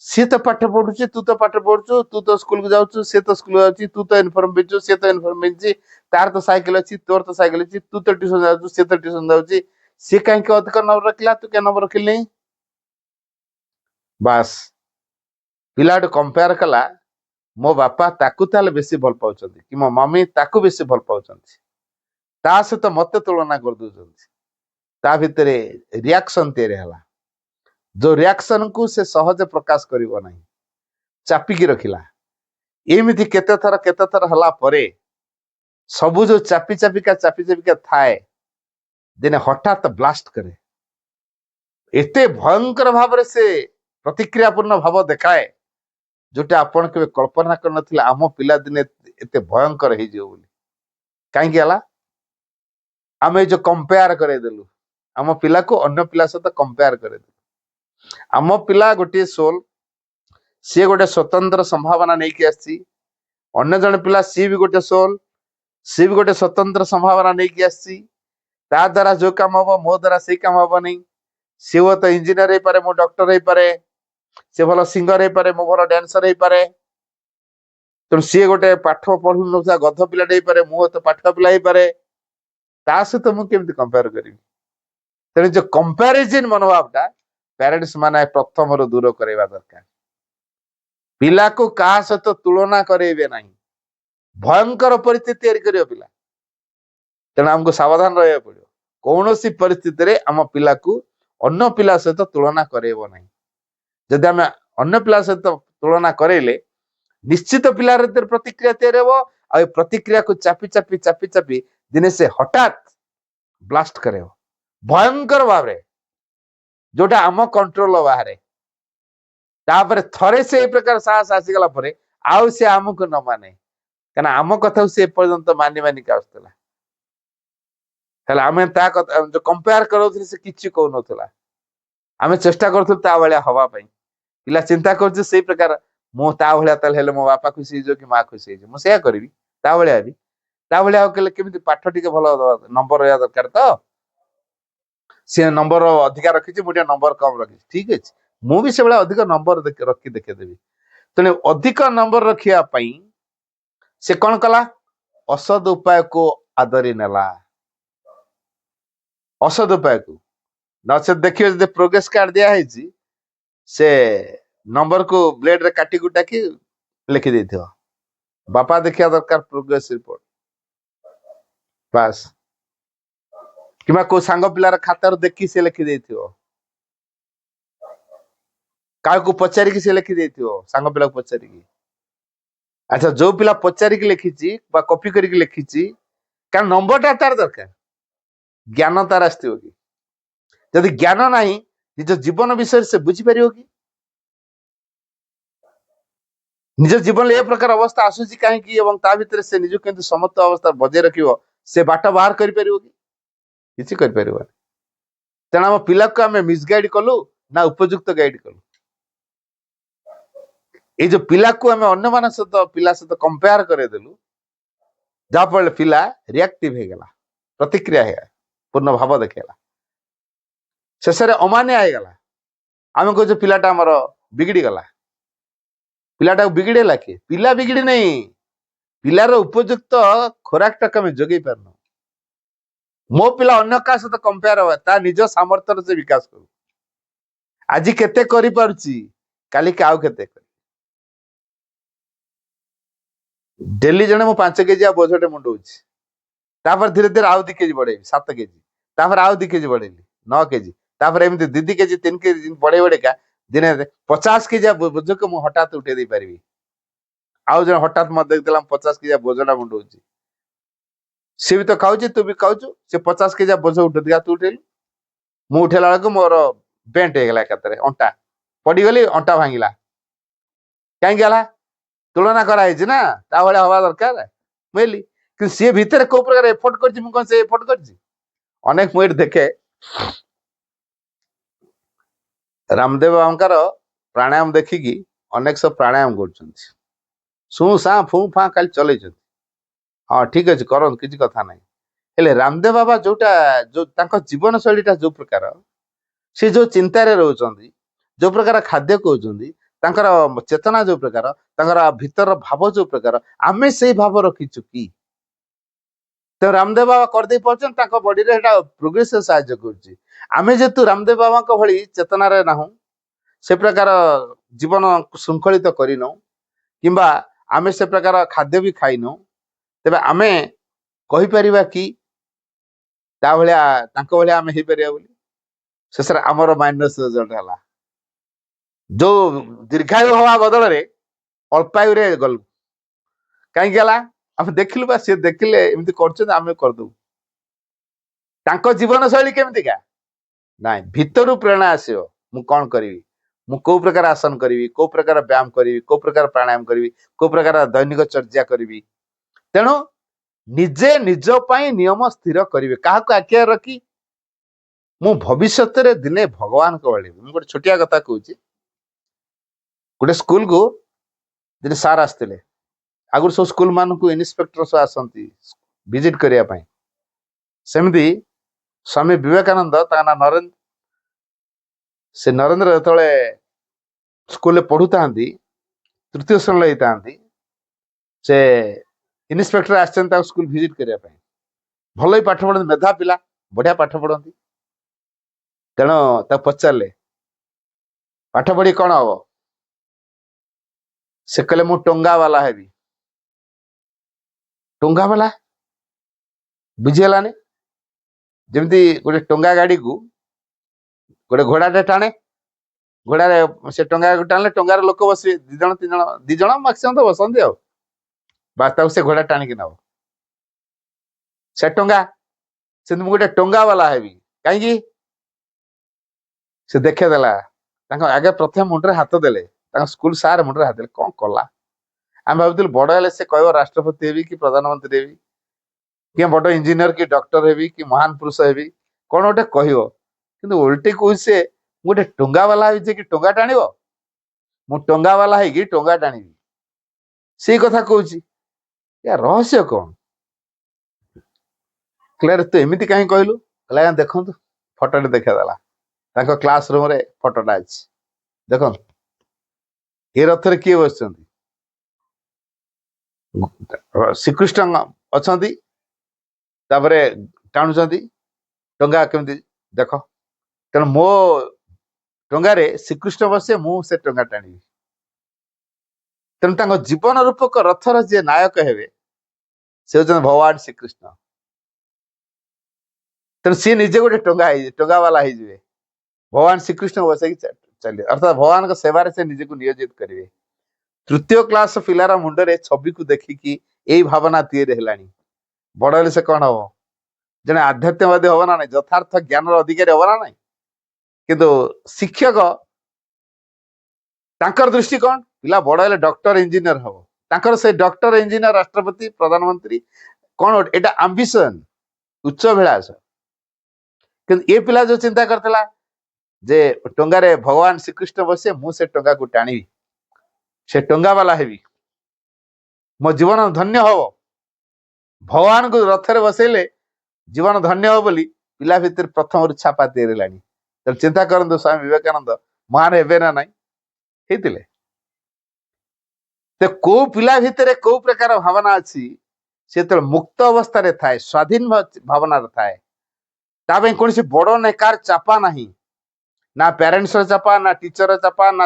ସିଏ ତ ପାଠ ପଢୁଛି, ତୁ ତ ପାଠ ପଢୁଛୁ, ତୁ ତ ସ୍କୁଲକୁ ଯାଉଛୁ, ସେ ତ ସ୍କୁଲ ଯାଉଛି, ତୁ ତ ୟୁନିଫର୍ମ ପିନ୍ଧୁଛୁ, ସେ ତ ୟୁନିଫର୍ମ ପିନ୍ଧିଛି, ତାର ତ ସାଇକେଲ ଅଛି, ତୋର ତ ସାଇକେଲ ଅଛି, ତୁ ତ ଟ୍ୟୁସନ ଯାଉଛୁ, ସେ ତ ଟ୍ୟୁସନ ଯାଉଛି, ସିଏ କାହିଁକି ଅଧିକ ନମ୍ବର ରଖିଲା, ତୁ କାହିଁ ନମ୍ବର ରଖିଲି? ବାସ୍, ପିଲାଠୁ କମ୍ପେୟାର କଲା, ମୋ ବାପା ତାକୁ ତାହେଲେ ବେଶୀ ଭଲ ପାଉଛନ୍ତି, କି ମୋ ମମି ତାକୁ ବେଶୀ ଭଲ ପାଉଛନ୍ତି, ତା ସହିତ ମତେ ତୁଳନା କରିଦଉଛନ୍ତି। ତା ଭିତରେ ରିଆକ୍ସନ ତିଆରି ହେଲା। ଯୋଉ ରିଆକ୍ସନ କୁ ସେ ସହଜେ ପ୍ରକାଶ କରିବ ନାହିଁ, ଚାପିକି ରଖିଲା। ଏମିତି କେତେ ଥର ହେଲା ପରେ ସବୁ ଯୋଉ ଚାପି ଚାପିକା ଥାଏ, ଦିନେ ହଠାତ୍ ବ୍ଲାଷ୍ଟ କରେ। ଏତେ ଭୟଙ୍କର ଭାବରେ ସେ ପ୍ରତିକ୍ରିୟାପୂର୍ଣ୍ଣ ଭାବ ଦେଖାଏ, ଯୋଉଟା ଆପଣ କେବେ କଳ୍ପନା କରିନଥିଲେ ଆମ ପିଲାଦିନେ ଏତେ ଭୟଙ୍କର ହେଇଯିବ ବୋଲି। କାହିଁକି ହେଲା? ଆମେ ଏଇ ଯୋଉ କମ୍ପେୟାର କରେଇଦେଲୁ, ଆମ ପିଲାକୁ ଅନ୍ୟ ପିଲା ସହିତ କମ୍ପେୟାର କରେଇଦେଲୁ। ଆମ ପିଲା ଗୋଟିଏ ସୋଲ, ସିଏ ଗୋଟେ ସ୍ୱତନ୍ତ୍ର ସମ୍ଭାବନା ନେଇକି ଆସିଛି। ଅନ୍ୟ ଜଣେ ପିଲା ସିଏ ବି ଗୋଟେ ସୋଲ, ସିଏ ବି ଗୋଟେ ସ୍ୱତନ୍ତ୍ର ସମ୍ଭାବନା ନେଇକି ଆସିଛି। ତା ଦ୍ୱାରା ଯୋଉ କାମ ହବ ମୋ ଦ୍ୱାରା ସେଇ କାମ ହବନି। ସିଏ ହୁଏତ ଇଞ୍ଜିନିୟର ହେଇପାରେ, ମୁଁ ଡକ୍ଟର ହେଇପାରେ। ସେ ଭଲ ସିଙ୍ଗର ହେଇପାରେ, ମୁଁ ଭଲ ଡ୍ୟାନ୍ସର ହେଇପାରେ। ତେଣୁ ସିଏ ଗୋଟେ ପାଠ ପଢୁନଥିବା ଗଧ ପିଲାଟେ ହେଇପାରେ, ମୁଁ ହୁଏତ ପାଠୁଆ ପିଲା ହେଇପାରେ। ତା ସହିତ ମୁଁ କେମିତି କମ୍ପେୟାର କରିବି? ତେଣୁ ଯୋଉ କମ୍ପାରିଜନ ମନୋଭାବଟା ପ୍ୟାରେଣ୍ଟସ ମାନେ ପ୍ରଥମରୁ ଦୂର କରିବା ଦରକାର। ପିଲାକୁ କାହା ସହିତ ତୁଳନା କରେଇବେ ନାହିଁ, ଭୟଙ୍କର ପରିସ୍ଥିତି ତିଆରି କରିବ ପିଲା। ତେଣୁ ଆମକୁ ସାବଧାନ ରହିବାକୁ ପଡିବ। କୌଣସି ପରିସ୍ଥିତିରେ ଆମ ପିଲାକୁ ଅନ୍ୟ ପିଲା ସହିତ ତୁଳନା କରେଇବ ନାହିଁ। ଯଦି ଆମେ ଅନ୍ୟ ପିଲା ସହିତ ତୁଳନା କରେଇଲେ ନିଶ୍ଚିତ ପିଲାର ପ୍ରତିକ୍ରିୟା ତିଆରି ହବ। ଆଉ ଏ ପ୍ରତିକ୍ରିୟାକୁ ଚାପି ଦିନେ ସେ ହଠାତ୍ ବ୍ଲାଷ୍ଟ କରେଇବ ଭୟଙ୍କର ଭାବରେ, ଯୋଉଟା ଆମ କଣ୍ଟ୍ରୋଲ ବାହାରେ। ତାପରେ ଥରେ ସେ ଏ ପ୍ରକାର ସାହସ ଆସିଗଲା ପରେ ଆଉ ସେ ଆମକୁ ନ ମାନେ, କାରଣ ଆମ କଥାକୁ ସେ ଏପର୍ଯ୍ୟନ୍ତ ମାନିକି ଆସୁଥିଲା। ହେଲେ ଆମେ ତା କଥା ଯୋଉ କମ୍ପେୟାର କରାଉଥିଲେ, ସେ କିଛି କହୁନଥିଲା। ଆମେ ଚେଷ୍ଟା କରୁଥିଲୁ ତା ଭଳିଆ ହବା ପାଇଁ। ପିଲା ଚିନ୍ତା କରୁଛି ସେଇ ପ୍ରକାର, ମୁଁ ତା ଭଳିଆ ତାହେଲେ ହେଲେ ମୋ ବାପା ଖୁସି ହେଇଯିବ କି ମା ଖୁସି ହେଇଯିବ, ମୁଁ ସେଇଆ କରିବି, ତା ଭଳିଆ ହେବି। ତା ଭଳିଆ ଆଉ କଲେ କେମିତି? ପାଠ ଟିକେ ଭଲ ନମ୍ବର ରହିବା ଦରକାର। ତ ସେ ନମ୍ବର ଅଧିକା ରଖିଛି, ମୁଁ ଟିକେ ନମ୍ବର କମ ରଖିଛି, ଠିକ ଅଛି, ମୁଁ ବି ସେଭଳିଆ ଅଧିକ ନମ୍ବର ରଖି ଦେଖେଇଦେବି। ତେଣୁ ଅଧିକ ନମ୍ବର ରଖିବା ପାଇଁ ସେ କଣ କଲା? ଅସଦ ଉପାୟକୁ ଆଦରି ନେଲା। ଅସଦ ଉପାୟକୁ ନଚେତ ଦେଖିବେ, ଯଦି ପ୍ରୋଗ୍ରେସ କାର୍ଡ ଦିଆ ହେଇଛି, ସେ ନମ୍ବରକୁ ବ୍ଲେଡରେ କାଟି କୁଟାକି ଲେଖି ଦେଇଥିବ। ବାପା ଦେଖିବା ଦରକାର ପ୍ରୋଗ୍ରେସ ରିପୋର୍ଟ, ବାସ୍। କିମ୍ବା କୋଉ ସାଙ୍ଗ ପିଲାର ଖାତାରୁ ଦେଖି ସେ ଲେଖି ଦେଇଥିବ, କାହାକୁ ପଚାରିକି ସେ ଲେଖି ଦେଇଥିବ, ସାଙ୍ଗ ପିଲାକୁ ପଚାରିକି। ଆଚ୍ଛା, ଯୋଉ ପିଲା ପଚାରିକି ଲେଖିଛି ବା କପି କରିକି ଲେଖିଛି, କାରଣ ନମ୍ବରଟା ତାର ଦରକାର, ଜ୍ଞାନ ତାର ଆସିଥିବ କି? ଯଦି ଜ୍ଞାନ ନାହିଁ, ନିଜ ଜୀବନ ବିଷୟରେ ସେ ବୁଝିପାରିବ କି? ନିଜ ଜୀବନରେ ଏ ପ୍ରକାର ଅବସ୍ଥା ଆସୁଛି କାହିଁକି, ଏବଂ ତା ଭିତରେ ସେ ନିଜକୁ କେମିତି ସମସ୍ତ ଅବସ୍ଥା ବଜାୟ ରଖିବ, ସେ ବାଟ ବାହାର କରିପାରିବ କି? କିଛି କରିପାରିବନି। ତେଣୁ ଆମ ପିଲାକୁ ଆମେ ମିସଗାଇଡ କଲୁ ନା ଉପଯୁକ୍ତ ଗାଇଡ କଲୁ? ଏଇ ଯୋଉ ପିଲାକୁ ଆମେ ଅନ୍ୟମାନଙ୍କ ସହିତ ପିଲା ସହିତ କମ୍ପେୟାର କରେଇଦେଲୁ, ଯାହାଫଳରେ ପିଲା ରିଆକ୍ଟିଭ ହେଇଗଲା, ପ୍ରତିକ୍ରିୟା ହେଇଗଲା, ପୂର୍ଣ୍ଣ ଭାବ ଦେଖେଇଲା, ଶେଷରେ ଅମାନିଆ ହେଇଗଲା। ଆମେ କହୁଛୁ ପିଲାଟା ଆମର ବିଗିଡି ଗଲା। ପିଲାଟାକୁ ବିଗିଡେଇଲା କିଏ? ପିଲା ବିଗିଡି ନାହିଁ, ପିଲାର ଉପଯୁକ୍ତ ଖୋରାକଟାକୁ ଆମେ ଯୋଗେଇ ପାରୁନୁ। ମୋ ପିଲା ଅନ୍ୟ କାହା ସହିତ କମ୍ପେୟାର ହବା, ତା ନିଜ ସାମର୍ଥ୍ୟର ସେ ବିକାଶ କରୁ। ଆଜି କେତେ କରିପାରୁଛି, କାଲିକି ଆଉ କେତେ। ଡେଲି ଜଣେ ମୁଁ 5 କେଜିଆ ବୋଝଟେ ମୁଣ୍ଡଉଛି, ତାପରେ ଧୀରେ ଧୀରେ ଆଉ 2 କେଜି ବଢେଇବି, 7 କେଜି, ତାପରେ ଆଉ 2 କେଜି ବଢେଇଲି, 9 କେଜି, ତାପରେ ଏମିତି 2 କେଜି 3 କେଜି ବଢେଇକା ଦିନେ 50 କେଜିଆ ବୋଝକୁ ମୁଁ ହଠାତ୍ ଉଠେଇ ଦେଇପାରିବି। ଆଉ ଜଣେ ହଠାତ୍ ମତେ ଦେଖିଦେଲା 50 କେଜିଆ ବୋଝଟା ମୁଣ୍ଡଉଛି, ସିଏ ବି ତ ଖାଉଛି, ତୁ ବି ଖାଉଛୁ, ସେ 50 କେଜିଆ ବୋଝ ଉଠେଇଲା, ତୁ ଉଠେଇଲୁ। ମୁଁ ଉଠେଇଲା ବେଳକୁ ମୋର ବେଣ୍ଟ ହେଇଗଲା, ଏକାଥରେ ଅଣ୍ଟା ପଡିଗଲି, ଅଣ୍ଟା ଭାଙ୍ଗିଲା। କାହିଁକି ହେଲା? ତୁଳନା କରାହେଇଛି ନା, ତା ଭଳିଆ ହବା ଦରକାର ବୁଝିଲି। କିନ୍ତୁ ସିଏ ଭିତରେ କୋଉ ପ୍ରକାର ଏଫର୍ଟ କରିଛି, ମୁଁ କଣ ସେ ଏଫର୍ଟ କରିଛି? ଅନେକ ମୁଁ ଏଠି ଦେଖେ ରାମଦେବ ବାବାଙ୍କର ପ୍ରାଣାୟାମ ଦେଖିକି ଅନେକ ସବୁ ପ୍ରାଣାୟାମ କରୁଛନ୍ତି, ଶୁଁ ସାଁ ଫୁଁ ଫାଁ ଖାଲି ଚଲେଇଛନ୍ତି। ହଁ ଠିକ ଅଛି, କରନ୍ତୁ, କିଛି କଥା ନାହିଁ। ହେଲେ ରାମଦେବ ବାବା ଯୋଉଟା ତାଙ୍କ ଜୀବନ ଶୈଳୀଟା ଯୋଉ ପ୍ରକାର, ସେ ଯୋଉ ଚିନ୍ତାରେ ରହୁଛନ୍ତି, ଯୋଉ ପ୍ରକାର ଖାଦ୍ୟ କହୁଛନ୍ତି, ତାଙ୍କର ଚେତନା ଯୋଉ ପ୍ରକାର, ତାଙ୍କର ଭିତର ଭାବ ଯୋଉ ପ୍ରକାର, ଆମେ ସେଇ ଭାବ ରଖିଛୁ କି? ତ ରାମଦେବ ବାବା କରିଦେଇ ପାରୁଛନ୍ତି, ତାଙ୍କ ବଡିରେ ସେଟା ପ୍ରୋଗ୍ରେସ ସାହାଯ୍ୟ କରୁଛି। ଆମେ ଯେହେତୁ ରାମଦେବ ବାବାଙ୍କ ଭଳି ଚେତନାରେ ନାହୁଁ, ସେ ପ୍ରକାର ଜୀବନ ଶୃଙ୍ଖଳିତ କରିନୁ, କିମ୍ବା ଆମେ ସେ ପ୍ରକାର ଖାଦ୍ୟ ବି ଖାଇନୁ, ତେବେ ଆମେ କହିପାରିବା କି ତା ଭଳିଆ ତାଙ୍କ ଭଳିଆ ଆମେ ହେଇପାରିବା ବୋଲି ଶେଷରେ ଆମର ମାଇନସ୍ ରେଜଲ୍ଟ ହେଲା। ଯୋଉ ଦୀର୍ଘାୟୁ ହବା ବଦଳରେ ଅଳ୍ପାୟୁରେ ଗଲୁ। କାହିଁକି ହେଲା? ଆମେ ଦେଖିଲୁ ବା ସିଏ ଦେଖିଲେ ଏମିତି କରୁଛନ୍ତି ଆମେ କରିଦବୁ। ତାଙ୍କ ଜୀବନ ଶୈଳୀ କେମିତିକା? ନାଇଁ, ଭିତରୁ ପ୍ରେରଣା ଆସିବ। ମୁଁ କଣ କରିବି, ମୁଁ କୋଉ ପ୍ରକାର ଆସନ କରିବି, କୋଉ ପ୍ରକାର ବ୍ୟାୟାମ କରିବି, କୋଉ ପ୍ରକାର ପ୍ରାଣାୟାମ କରିବି, କୋଉ ପ୍ରକାର ଦୈନିକ ଚର୍ଯ୍ୟା କରିବି। ତେଣୁ ନିଜେ ନିଜ ପାଇଁ ନିୟମ ସ୍ଥିର କରିବେ। କାହାକୁ ଆଖିରେ ରଖି? ମୁଁ ଭବିଷ୍ୟତରେ ଦିନେ ଭଗବାନଙ୍କ ଭଳି। ମୁଁ ଗୋଟେ ଛୋଟିଆ କଥା କହୁଛି। ଗୋଟେ ସ୍କୁଲକୁ ଦିନେ ସାର୍ ଆସିଥିଲେ। ଆଗରୁ ସବୁ ସ୍କୁଲ ମାନଙ୍କୁ ଇନ୍ସପେକ୍ଟର ସବୁ ଆସନ୍ତି ଭିଜିଟ କରିବା ପାଇଁ। ସେମିତି ସ୍ୱାମୀ ବିବେକାନନ୍ଦ, ତାଙ୍କ ନାଁ ନରେନ୍ଦ୍ର, ସେ ନରେନ୍ଦ୍ର ଯେତେବେଳେ ସ୍କୁଲରେ ପଢୁଥାନ୍ତି, ତୃତୀୟ ଶ୍ରେଣୀରେ ହେଇଥାନ୍ତି, ସେ ଇନ୍ସପେକ୍ଟର ଆସିଛନ୍ତି ତାଙ୍କ ସ୍କୁଲ ଭିଜିଟ କରିବା ପାଇଁ। ଭଲ ହିଁ ପାଠ ପଢନ୍ତି, ମେଧା ପିଲା, ବଢିଆ ପାଠ ପଢନ୍ତି। ତେଣୁ ତାକୁ ପଚାରିଲେ ପାଠ ପଢି କଣ ହବ? ସେ କହିଲେ ମୁଁ ଟଙ୍ଗା ବାଲା ହେବି। ଟଙ୍ଗା ବାଲା ବୁଝିହେଲାନି। ଯେମିତି ଗୋଟେ ଟଙ୍ଗା ଗାଡିକୁ ଗୋଟେ ଘୋଡାଟେ ଟାଣେ, ଘୋଡାରେ ସେ ଟଙ୍ଗାକୁ ଟାଣିଲେ ଟଙ୍ଗାରେ ଲୋକ ବସିବେ, ଦି ଜଣ ମାକ୍ସିମମ୍ ତ ବସନ୍ତି ଆଉ। ବାସ୍ ତାକୁ ସେ ଘୋଡା ଟାଣିକି ନବ। ସେ ଟଙ୍ଗା, ସେମିତି ମୁଁ ଗୋଟେ ଟଙ୍ଗା ବାଲା ହେବି। କାହିଁକି? ସେ ଦେଖେଇଦେଲା। ତାଙ୍କ ଆଗେ ପ୍ରଥମେ ମୁଣ୍ଡରେ ହାତ ଦେଲେ, ତାଙ୍କ ସ୍କୁଲ ସାର୍ ମୁଣ୍ଡରେ ହାତ ଦେଲେ। କଣ କଲା? ଆମେ ଭାବୁଥିଲୁ ବଡ ହେଲେ ସେ କହିବ ରାଷ୍ଟ୍ରପତି ହେବି କି ପ୍ରଧାନମନ୍ତ୍ରୀ ହେବି, କି ବଡ ଇଞ୍ଜିନିୟର କି ଡକ୍ଟର ହେବି କି ମହାନ ପୁରୁଷ ହେବି, କଣ ଗୋଟେ କହିବ। କିନ୍ତୁ ଓଲଟି କହୁଛି ସେ, ମୁଁ ଗୋଟେ ଟଙ୍ଗା ବାଲା ହେବି କି ଟଙ୍ଗା ଟାଣିବ। ମୁଁ ଟଙ୍ଗା ବାଲା ହେଇକି ଟଙ୍ଗା ଟାଣିବି, ସେଇ କଥା କହୁଛି। ୟା ରହସ୍ୟ କଣ? କ୍ଲିୟର, ତୁ ଏମିତି କାହିଁ କହିଲୁ? କହିଲା ଆଜ୍ଞା ଦେଖନ୍ତୁ, ଫଟୋଟେ ଦେଖେଇଦେଲା। ତାଙ୍କ କ୍ଲାସ ରୁମରେ ଫଟୋଟା ଅଛି, ଦେଖନ୍ତୁ। ଏ ରଥରେ କିଏ ବସିଛନ୍ତି? ଶ୍ରୀକୃଷ୍ଣ ଅଛନ୍ତି, ତାପରେ ଟାଣୁଛନ୍ତି ଟଙ୍ଗା। କେମିତି ଦେଖ? ତେଣୁ ମୋ ଟଙ୍ଗାରେ ଶ୍ରୀକୃଷ୍ଣ ବସିବେ, ମୁଁ ସେ ଟଙ୍ଗା ଟାଣିବି। ତେଣୁ ତାଙ୍କ ଜୀବନ ରୂପକ ରଥର ଯିଏ ନାୟକ ହେବେ, ସେ ହଉଛନ୍ତି ଭଗବାନ ଶ୍ରୀକୃଷ୍ଣ। ତେଣୁ ସିଏ ନିଜେ ଗୋଟେ ଟଙ୍ଗା ବାଲା ହେଇଯିବେ, ଭଗବାନ ଶ୍ରୀକୃଷ୍ଣ ବସେଇକି ଚାଲିବେ। ଅର୍ଥାତ୍ ଭଗବାନଙ୍କ ସେବାରେ ସେ ନିଜକୁ ନିୟୋଜିତ କରିବେ। ତୃତୀୟ କ୍ଲାସ ପିଲାର ମୁଣ୍ଡରେ ଛବିକୁ ଦେଖିକି ଏଇ ଭାବନା ତିଆରି ହେଲାଣି। ବଡ ହେଲେ ସେ କଣ ହବ? ଜଣେ ଆଧ୍ୟାତ୍ମବାଦୀ ହବ ନା ନାଇଁ? ଯଥାର୍ଥ ଜ୍ଞାନର ଅଧିକାରୀ ହବ ନା ନାଇଁ? କିନ୍ତୁ ଶିକ୍ଷକ, ତାଙ୍କର ଦୃଷ୍ଟି କଣ? ପିଲା ବଡ ହେଲେ ଡକ୍ଟର ଇଞ୍ଜିନିୟର ହବ। ତାଙ୍କର ସେ ଡକ୍ଟର ଇଞ୍ଜିନିୟର ରାଷ୍ଟ୍ରପତି ପ୍ରଧାନମନ୍ତ୍ରୀ କଣ? ଏଇଟା ଆମ୍ବିସନ, ଉଚ୍ଚ ଅଭିଳାଷ। କିନ୍ତୁ ଏ ପିଲା ଯୋଉ ଚିନ୍ତା କରିଥିଲା ଯେ ଟଙ୍ଗାରେ ଭଗବାନ ଶ୍ରୀକୃଷ୍ଣ ବସିବେ, ମୁଁ ସେ ଟଙ୍ଗାକୁ ଟାଣିବି, ସେ ଟଙ୍ଗା ବାଲା ହେବି, ମୋ ଜୀବନ ଧନ୍ୟ ହବ। ଭଗବାନଙ୍କୁ ରଥରେ ବସେଇଲେ ଜୀବନ ଧନ୍ୟ ହବ ବୋଲି ପିଲା ଭିତରେ ପ୍ରଥମରୁ ଛାପା ତିଆରି ହେଲାଣି। ତେଣୁ ଚିନ୍ତା କରନ୍ତୁ, ସ୍ୱାମୀ ବିବେକାନନ୍ଦ ମହାନ ହେବେ ନା ନାଇଁ? ହେଇଥିଲେ। ତ କୋଉ ପିଲା ଭିତରେ କୋଉ ପ୍ରକାର ଭାବନା ଅଛି, ସେ ଯେତେବେଳେ ମୁକ୍ତ ଅବସ୍ଥାରେ ଥାଏ, ସ୍ୱାଧୀନ ଭାବନାରେ ଥାଏ, ତା ପାଇଁ କୌଣସି ବଡ ନେକାର ଚାପା ନାହିଁ। ନା ପ୍ୟାରେଣ୍ଟସର ଚାପା, ନା ଟିଚର ଚାପା, ନା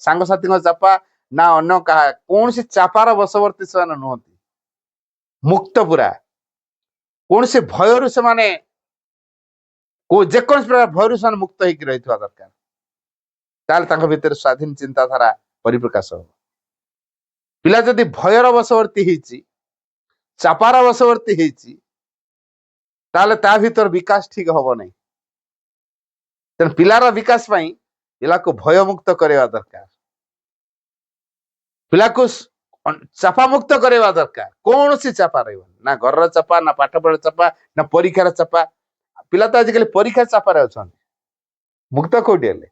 ସାଙ୍ଗସାଥୀଙ୍କ ଚାପା, ନା ଅନ୍ୟ କାହା କୌଣସି ଚାପାର ବଶବର୍ତ୍ତୀ ସେମାନେ ନୁହନ୍ତି। ମୁକ୍ତ ପୁରା। କୌଣସି ଭୟରୁ ସେମାନେ, ଯେକୌଣସି ପ୍ରକାର ଭୟରୁ ସେମାନେ ମୁକ୍ତ ହେଇକି ରହିଥିବା ଦରକାର। ତାହେଲେ ତାଙ୍କ ଭିତରେ ସ୍ୱାଧୀନ ଚିନ୍ତାଧାରା ପରିପ୍ରକାଶ ହବ। ପିଲା ଯଦି ଭୟର ବଶବର୍ତ୍ତୀ ହେଇଛି, ଚାପାର ବଶବର୍ତ୍ତୀ ହେଇଛି, ତାହେଲେ ତା ଭିତରେ ବିକାଶ ଠିକ ହବ ନାହିଁ। ତେଣୁ ପିଲାର ବିକାଶ ପାଇଁ ପିଲାକୁ ଭୟମୁକ୍ତ କରିବା ଦରକାର, ପିଲାକୁ ଚାପା ମୁକ୍ତ କରିବା ଦରକାର। କୌଣସି ଚାପା ରହିବନି, ନା ଘରର ଚାପା, ନା ପାଠ ପଢାର ଚାପା, ନା ପରୀକ୍ଷାର ଚାପା। ପିଲା ତ ଆଜିକାଲି ପରୀକ୍ଷା ଚାପାରେ ଅଛନ୍ତି, ମୁକ୍ତ କୋଉଠି ହେଲେ?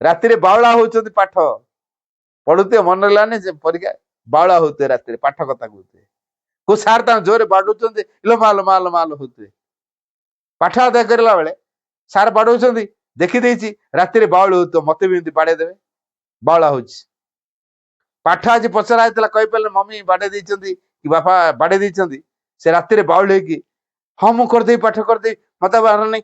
ରାତିରେ ବାଉଳା ହଉଛନ୍ତି, ପାଠ ପଢୁଥିବେ ମନେ ରହିଲାନି, ଯେ ପରୀକ୍ଷା ବାଉଳା ହଉଥିବେ, ରାତିରେ ପାଠ କଥା କହୁଥିବେ। କୋଉ ସାର୍ ତାଙ୍କୁ ଜୋରରେ ବାଡଉଛନ୍ତି, ଇଲୋ ମାଲ ମାଲ ମାଲ ହଉଥିବେ। ପାଠ ଆଦାୟ କରିଲା ବେଳେ ସାର୍ ବାଡଉଛନ୍ତି, ଦେଖିଦେଇଛି ରାତିରେ ବାଉଳ ହଉଥିବ, ମତେ ବି ଏମିତି ବାଡେଇ ଦେବେ, ବାଉଳା ହଉଛି। ପାଠ ଆଜି ପଚରା ହେଇଥିଲା, କହିପାରିଲେ ମମି ବାଡେଇ ଦେଇଛନ୍ତି କି ବାପା ବାଡେଇ ଦେଇଛନ୍ତି, ସେ ରାତିରେ ବାଉଳ ହେଇକି ହଁ ମୁଁ କରିଦେବି, ପାଠ କରିଦେବି, ମତେ ମାରନି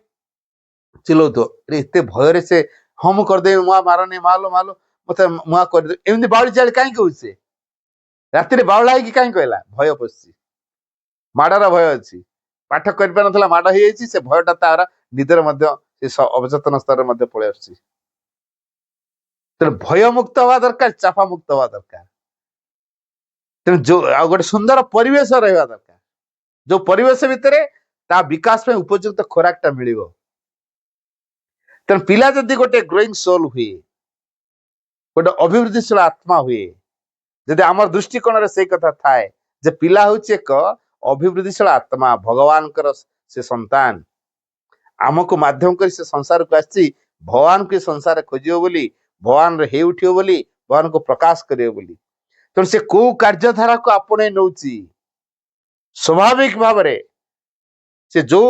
ଚିଲଉଥିବ। ଏତେ ଭୟରେ ସେ ହଁ ମୁଁ କରିଦେବି, ମୁଆ ମାରନି, ମାଲୋ ମାଲୋ ମତେ ମୁଆ କରିଦେବି, ଏମିତି ବାଉଳି ଚାଳି କାହିଁକି କହୁଛି? ସେ ରାତିରେ ବାଉଳା ହେଇକି କାହିଁକି କହିଲା? ଭୟ ପଶିଛି, ମାଡର ଭୟ ଅଛି। ପାଠ କରିପାରୁନଥିଲା, ମାଡ଼ ହେଇଯାଇଛି, ସେ ଭୟଟା ତାର ନିଦରେ ମଧ୍ୟ ସେ ଅବଚେତନ ସ୍ତରରେ ମଧ୍ୟ ପଳେଇ ଆସୁଛି। ତେଣୁ ଭୟ ମୁକ୍ତ ହବା ଦରକାର, ଚାପା ମୁକ୍ତ ହବା ଦରକାର। ତେଣୁ ଆଉ ଗୋଟେ ସୁନ୍ଦର ପରିବେଶ ରହିବା ଦରକାର, ଯୋଉ ପରିବେଶ ଭିତରେ ତା ବିକାଶ ପାଇଁ ଉପଯୁକ୍ତ ଖୋରାକଟା ମିଳିବ। ତେଣୁ ପିଲା ଯଦି ଗୋଟେ ଗ୍ରୋଇଂ ସୋଲ ହୁଏ, ଗୋଟେ ଅଭିବୃଦ୍ଧିଶୀଳ ଆତ୍ମା ହୁଏ, ଯଦି ଆମର ଦୃଷ୍ଟିକୋଣରେ ସେଇ କଥା ଥାଏ ଯେ ପିଲା ହଉଛି ଏକ ଅଭିବୃଦ୍ଧିଶୀଳ ଆତ୍ମା, ଭଗବାନଙ୍କର ସେ ସନ୍ତାନ, ଆମକୁ ମାଧ୍ୟମ କରି ସେ ସଂସାରକୁ ଆସିଛି ଭଗବାନଙ୍କୁ ଏ ସଂସାରରେ ଖୋଜିବ ବୋଲି, ଭଗବାନରେ ହେଇ ଉଠିବ ବୋଲି, ଭଗବାନଙ୍କୁ ପ୍ରକାଶ କରିବ ବୋଲି। ତେଣୁ ସେ କୋଉ କାର୍ଯ୍ୟଧାରାକୁ ଆପଣେଇ ନେଉଛି, ସ୍ୱାଭାବିକ ଭାବରେ ସେ ଯୋଉ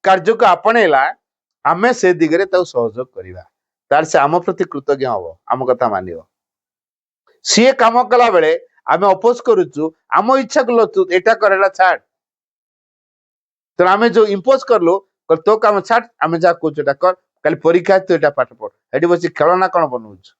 କାର୍ଯ୍ୟକୁ ଆପଣେଇଲା, ଆମେ ସେ ଦିଗରେ ତାକୁ ସହଯୋଗ କରିବା, ତାହେଲେ ସେ ଆମ ପ୍ରତି କୃତଜ୍ଞ ହବ, ଆମ କଥା ମାନିବ। ସିଏ କାମ କଲା ବେଳେ ଆମେ ଅପୋଜ କରୁଛୁ, ଆମ ଇଚ୍ଛାକୁ ଲଚୁ, ଏଇଟା କର, ଏଇଟା ଛାଡ। ତେଣୁ ଆମେ ଯୋଉ ଇମ୍ପୋଜ କଲୁ, ତୋ କାମ ଛାଡ, ଆମେ ଯାହା କହୁଛୁ ଏଟା କର, କାଲି ପରୀକ୍ଷା ତୁ ଏଟା ପାଠ ପଢ, ଏଠି ବସି ଖେଳନା କଣ ବନଉଛୁ?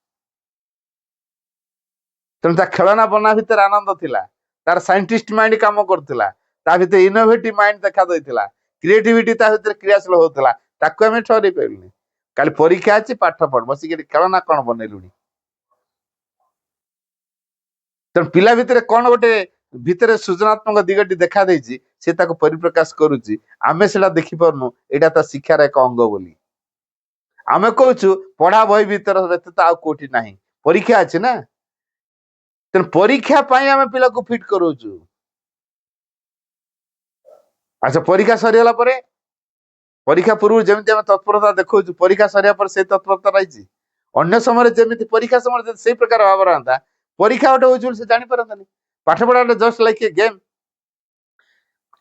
ତେଣୁ ତା ଖେଳନା ବନା ଭିତରେ ଆନନ୍ଦ ଥିଲା, ତାର ସାଇଣ୍ଟିଷ୍ଟ ମାଇଣ୍ଡ କାମ କରୁଥିଲା, ତା ଭିତରେ ଇନୋଭେଟିଭ ମାଇଣ୍ଡ ଦେଖା ଦେଇଥିଲା, କ୍ରିଏଟିଭିଟି ତା ଭିତରେ କ୍ରିୟାଶୀଳ ହଉଥିଲା, ତାକୁ ଆମେ ଠହରେଇ ପାରିଲୁନି। କାଲି ପରୀକ୍ଷା ଅଛି, ପାଠ ପଢ, ବସିକି ଖେଳନା କଣ ବନେଇଲୁଣି? ତେଣୁ ପିଲା ଭିତରେ କଣ ଗୋଟେ ଭିତରେ ସୃଜନାତ୍ମକ ଦିଗଟି ଦେଖା ଦେଇଛି, ସେ ତାକୁ ପରିପ୍ରକାଶ କରୁଛି, ଆମେ ସେଟା ଦେଖିପାରୁନୁ, ଏଇଟା ତା ଶିକ୍ଷାର ଏକ ଅଙ୍ଗ ବୋଲି। ଆମେ କହୁଛୁ ପଢା ବହି ଭିତରେ ବ୍ୟତୀତ ଆଉ କୋଉଠି ନାହିଁ, ପରୀକ୍ଷା ଅଛି ନା। ତେଣୁ ପରୀକ୍ଷା ପାଇଁ ଆମେ ପିଲାକୁ ଫିଟ୍ କରୁଛୁ। ଆଚ୍ଛା, ପରୀକ୍ଷା ସରିଗଲା ପରେ, ପରୀକ୍ଷା ପୂର୍ବରୁ ଯେମିତି ଆମେ ତତ୍ପରତା ଦେଖାଉଛୁ, ପରୀକ୍ଷା ସରିବା ପରେ ସେଇ ତତ୍ପରତା ରହିଛି। ଅନ୍ୟ ସମୟରେ ଯେମିତି ପରୀକ୍ଷା ସମୟରେ ଯଦି ସେଇ ପ୍ରକାର ଭାବ ରହନ୍ତା, ପରୀକ୍ଷା ଗୋଟେ ହଉଛି ବୋଲି ସେ ଜାଣିପାରନ୍ତାନି। ପାଠ ପଢା ଗୋଟେ ଜଷ୍ଟ ଲାଇକ୍ ଏ ଗେମ୍।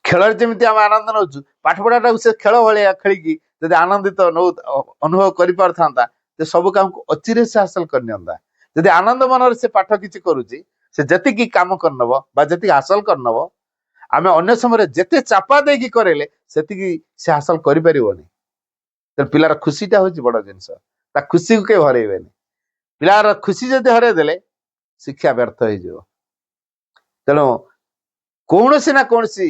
ଖେଳରେ ଯେମିତି ଆମେ ଆନନ୍ଦ ନେଉଛୁ, ପାଠ ପଢାଟାକୁ ସେ ଖେଳ ଭଳିଆ ଖେଳିକି ଯଦି ଆନନ୍ଦିତ ଅନୁଭବ କରିପାରୁଥାନ୍ତା, ଯେ ସବୁ କାମକୁ ଅଚିରେ ସେ ହାସଲ କରିନିଅନ୍ତା। ଯଦି ଆନନ୍ଦ ମନରେ ସେ ପାଠ କିଛି କରୁଛି, ସେ ଯେତିକି କାମ କରିନବ ବା ଯେତିକି ହାସଲ କରିନବ, ଆମେ ଅନ୍ୟ ସମୟରେ ଯେତେ ଚାପା ଦେଇକି କରେଇଲେ ସେତିକି ସେ ହାସଲ କରିପାରିବନି। ତେଣୁ ପିଲାର ଖୁସିଟା ହଉଛି ବଡ ଜିନିଷ, ତା ଖୁସିକୁ କେହି ହରେଇବେନି। ପିଲାର ଖୁସି ଯଦି ହରେଇ ଦେଲେ ଶିକ୍ଷା ବ୍ୟର୍ଥ ହେଇଯିବ। ତେଣୁ କୌଣସି ନା କୌଣସି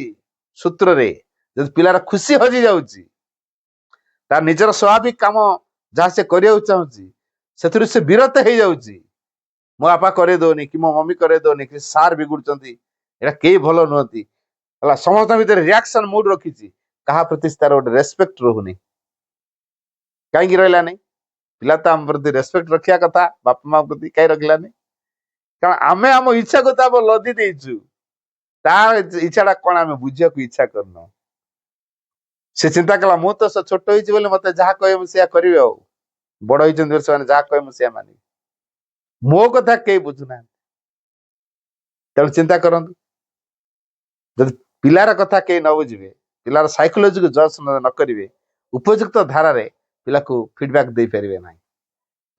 ସୂତ୍ରରେ ଯଦି ପିଲାର ଖୁସି ହଜି ଯାଉଛି, ତାର ନିଜର ସ୍ୱାଭାବିକ କାମ ଯାହା ସେ କରିବାକୁ ଚାହୁଁଛି ସେଥିରୁ ସେ ବିରତ ହେଇଯାଉଛି, ମୋ ବାପା କରେଇ ଦଉନି କି ମୋ ମମି କରେଇ ଦଉନି କି ସାର୍ ବିଗୁଡୁଛନ୍ତି, ଏଇଟା କେହି ଭଲ ନୁହନ୍ତି ହେଲା, ସମସ୍ତଙ୍କ ଭିତରେ ରିଆକ୍ସନ ମୁଡ ରଖିଛି, କାହା ପ୍ରତି ତାର ଗୋଟେ ରେସପେକ୍ଟ ରହୁନି। କାହିଁକି ରହିଲାନି? ପିଲା ତ ଆମ ପ୍ରତି ରେସପେକ୍ଟ ରଖିବା କଥା, ବାପା ମା ପ୍ରତି, କାହିଁ ରଖିଲାନି? କାରଣ ଆମେ ଆମ ଇଚ୍ଛାକୁ ତା ଲଦି ଦେଇଛୁ, ତା ଇଚ୍ଛାଟା କଣ ଆମେ ବୁଝିବାକୁ ଇଚ୍ଛା କରୁନୁ। ସେ ଚିନ୍ତା କଲା ମୁଁ ତ ଛୋଟ ହେଇଛି ବୋଲି ମତେ ଯାହା କହିବେ ମୁଁ ସେଇଆ କରିବି, ଆଉ ବଡ ହେଇଛନ୍ତି ବୋଲି ସେମାନେ ଯାହା କହିବେ ମୁଁ ସେଇଆ ମାନିବି, ମୋ କଥା କେହି ବୁଝୁନାହାନ୍ତି। ତେଣୁ ଚିନ୍ତା କରନ୍ତୁ, ଯଦି ପିଲାର କଥା କେହି ନ ବୁଝିବେ, ପିଲାର ସାଇକୋଲୋଜିକୁ ଜଜ୍ ନ କରିବେ, ଉପଯୁକ୍ତ ଧାରାରେ ପିଲାକୁ ଫିଡବ୍ୟାକ୍ ଦେଇପାରିବେ ନାହିଁ।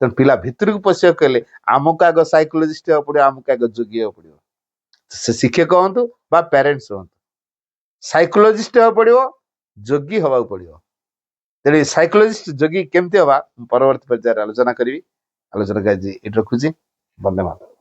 ତେଣୁ ପିଲା ଭିତରକୁ ପଶିବାକୁ ହେଲେ ଆମକୁ ଆଗ ସାଇକୋଲୋଜିଷ୍ଟ ହେବାକୁ ପଡିବ, ଆମକୁ ଆଗ ଯୋଗୀ ହେବାକୁ ପଡିବ। ସେ ଶିକ୍ଷକ ହୁଅନ୍ତୁ ବା ପ୍ୟାରେଣ୍ଟସ ହୁଅନ୍ତୁ, ସାଇକୋଲୋଜିଷ୍ଟ ହେବାକୁ ପଡିବ, ଯୋଗୀ ହବାକୁ ପଡିବ। ତେଣୁ ସାଇକୋଲୋଜିଷ୍ଟ ଯୋଗୀ କେମିତି ହବା, ମୁଁ ପରବର୍ତ୍ତୀ ପର୍ଯ୍ୟାୟରେ ଆଲୋଚନା କରିବି। ଆଲୋଚନା ଆଜି ଏଠି ରଖୁଛି। ବନ୍ଦେ ମାତରମ୍।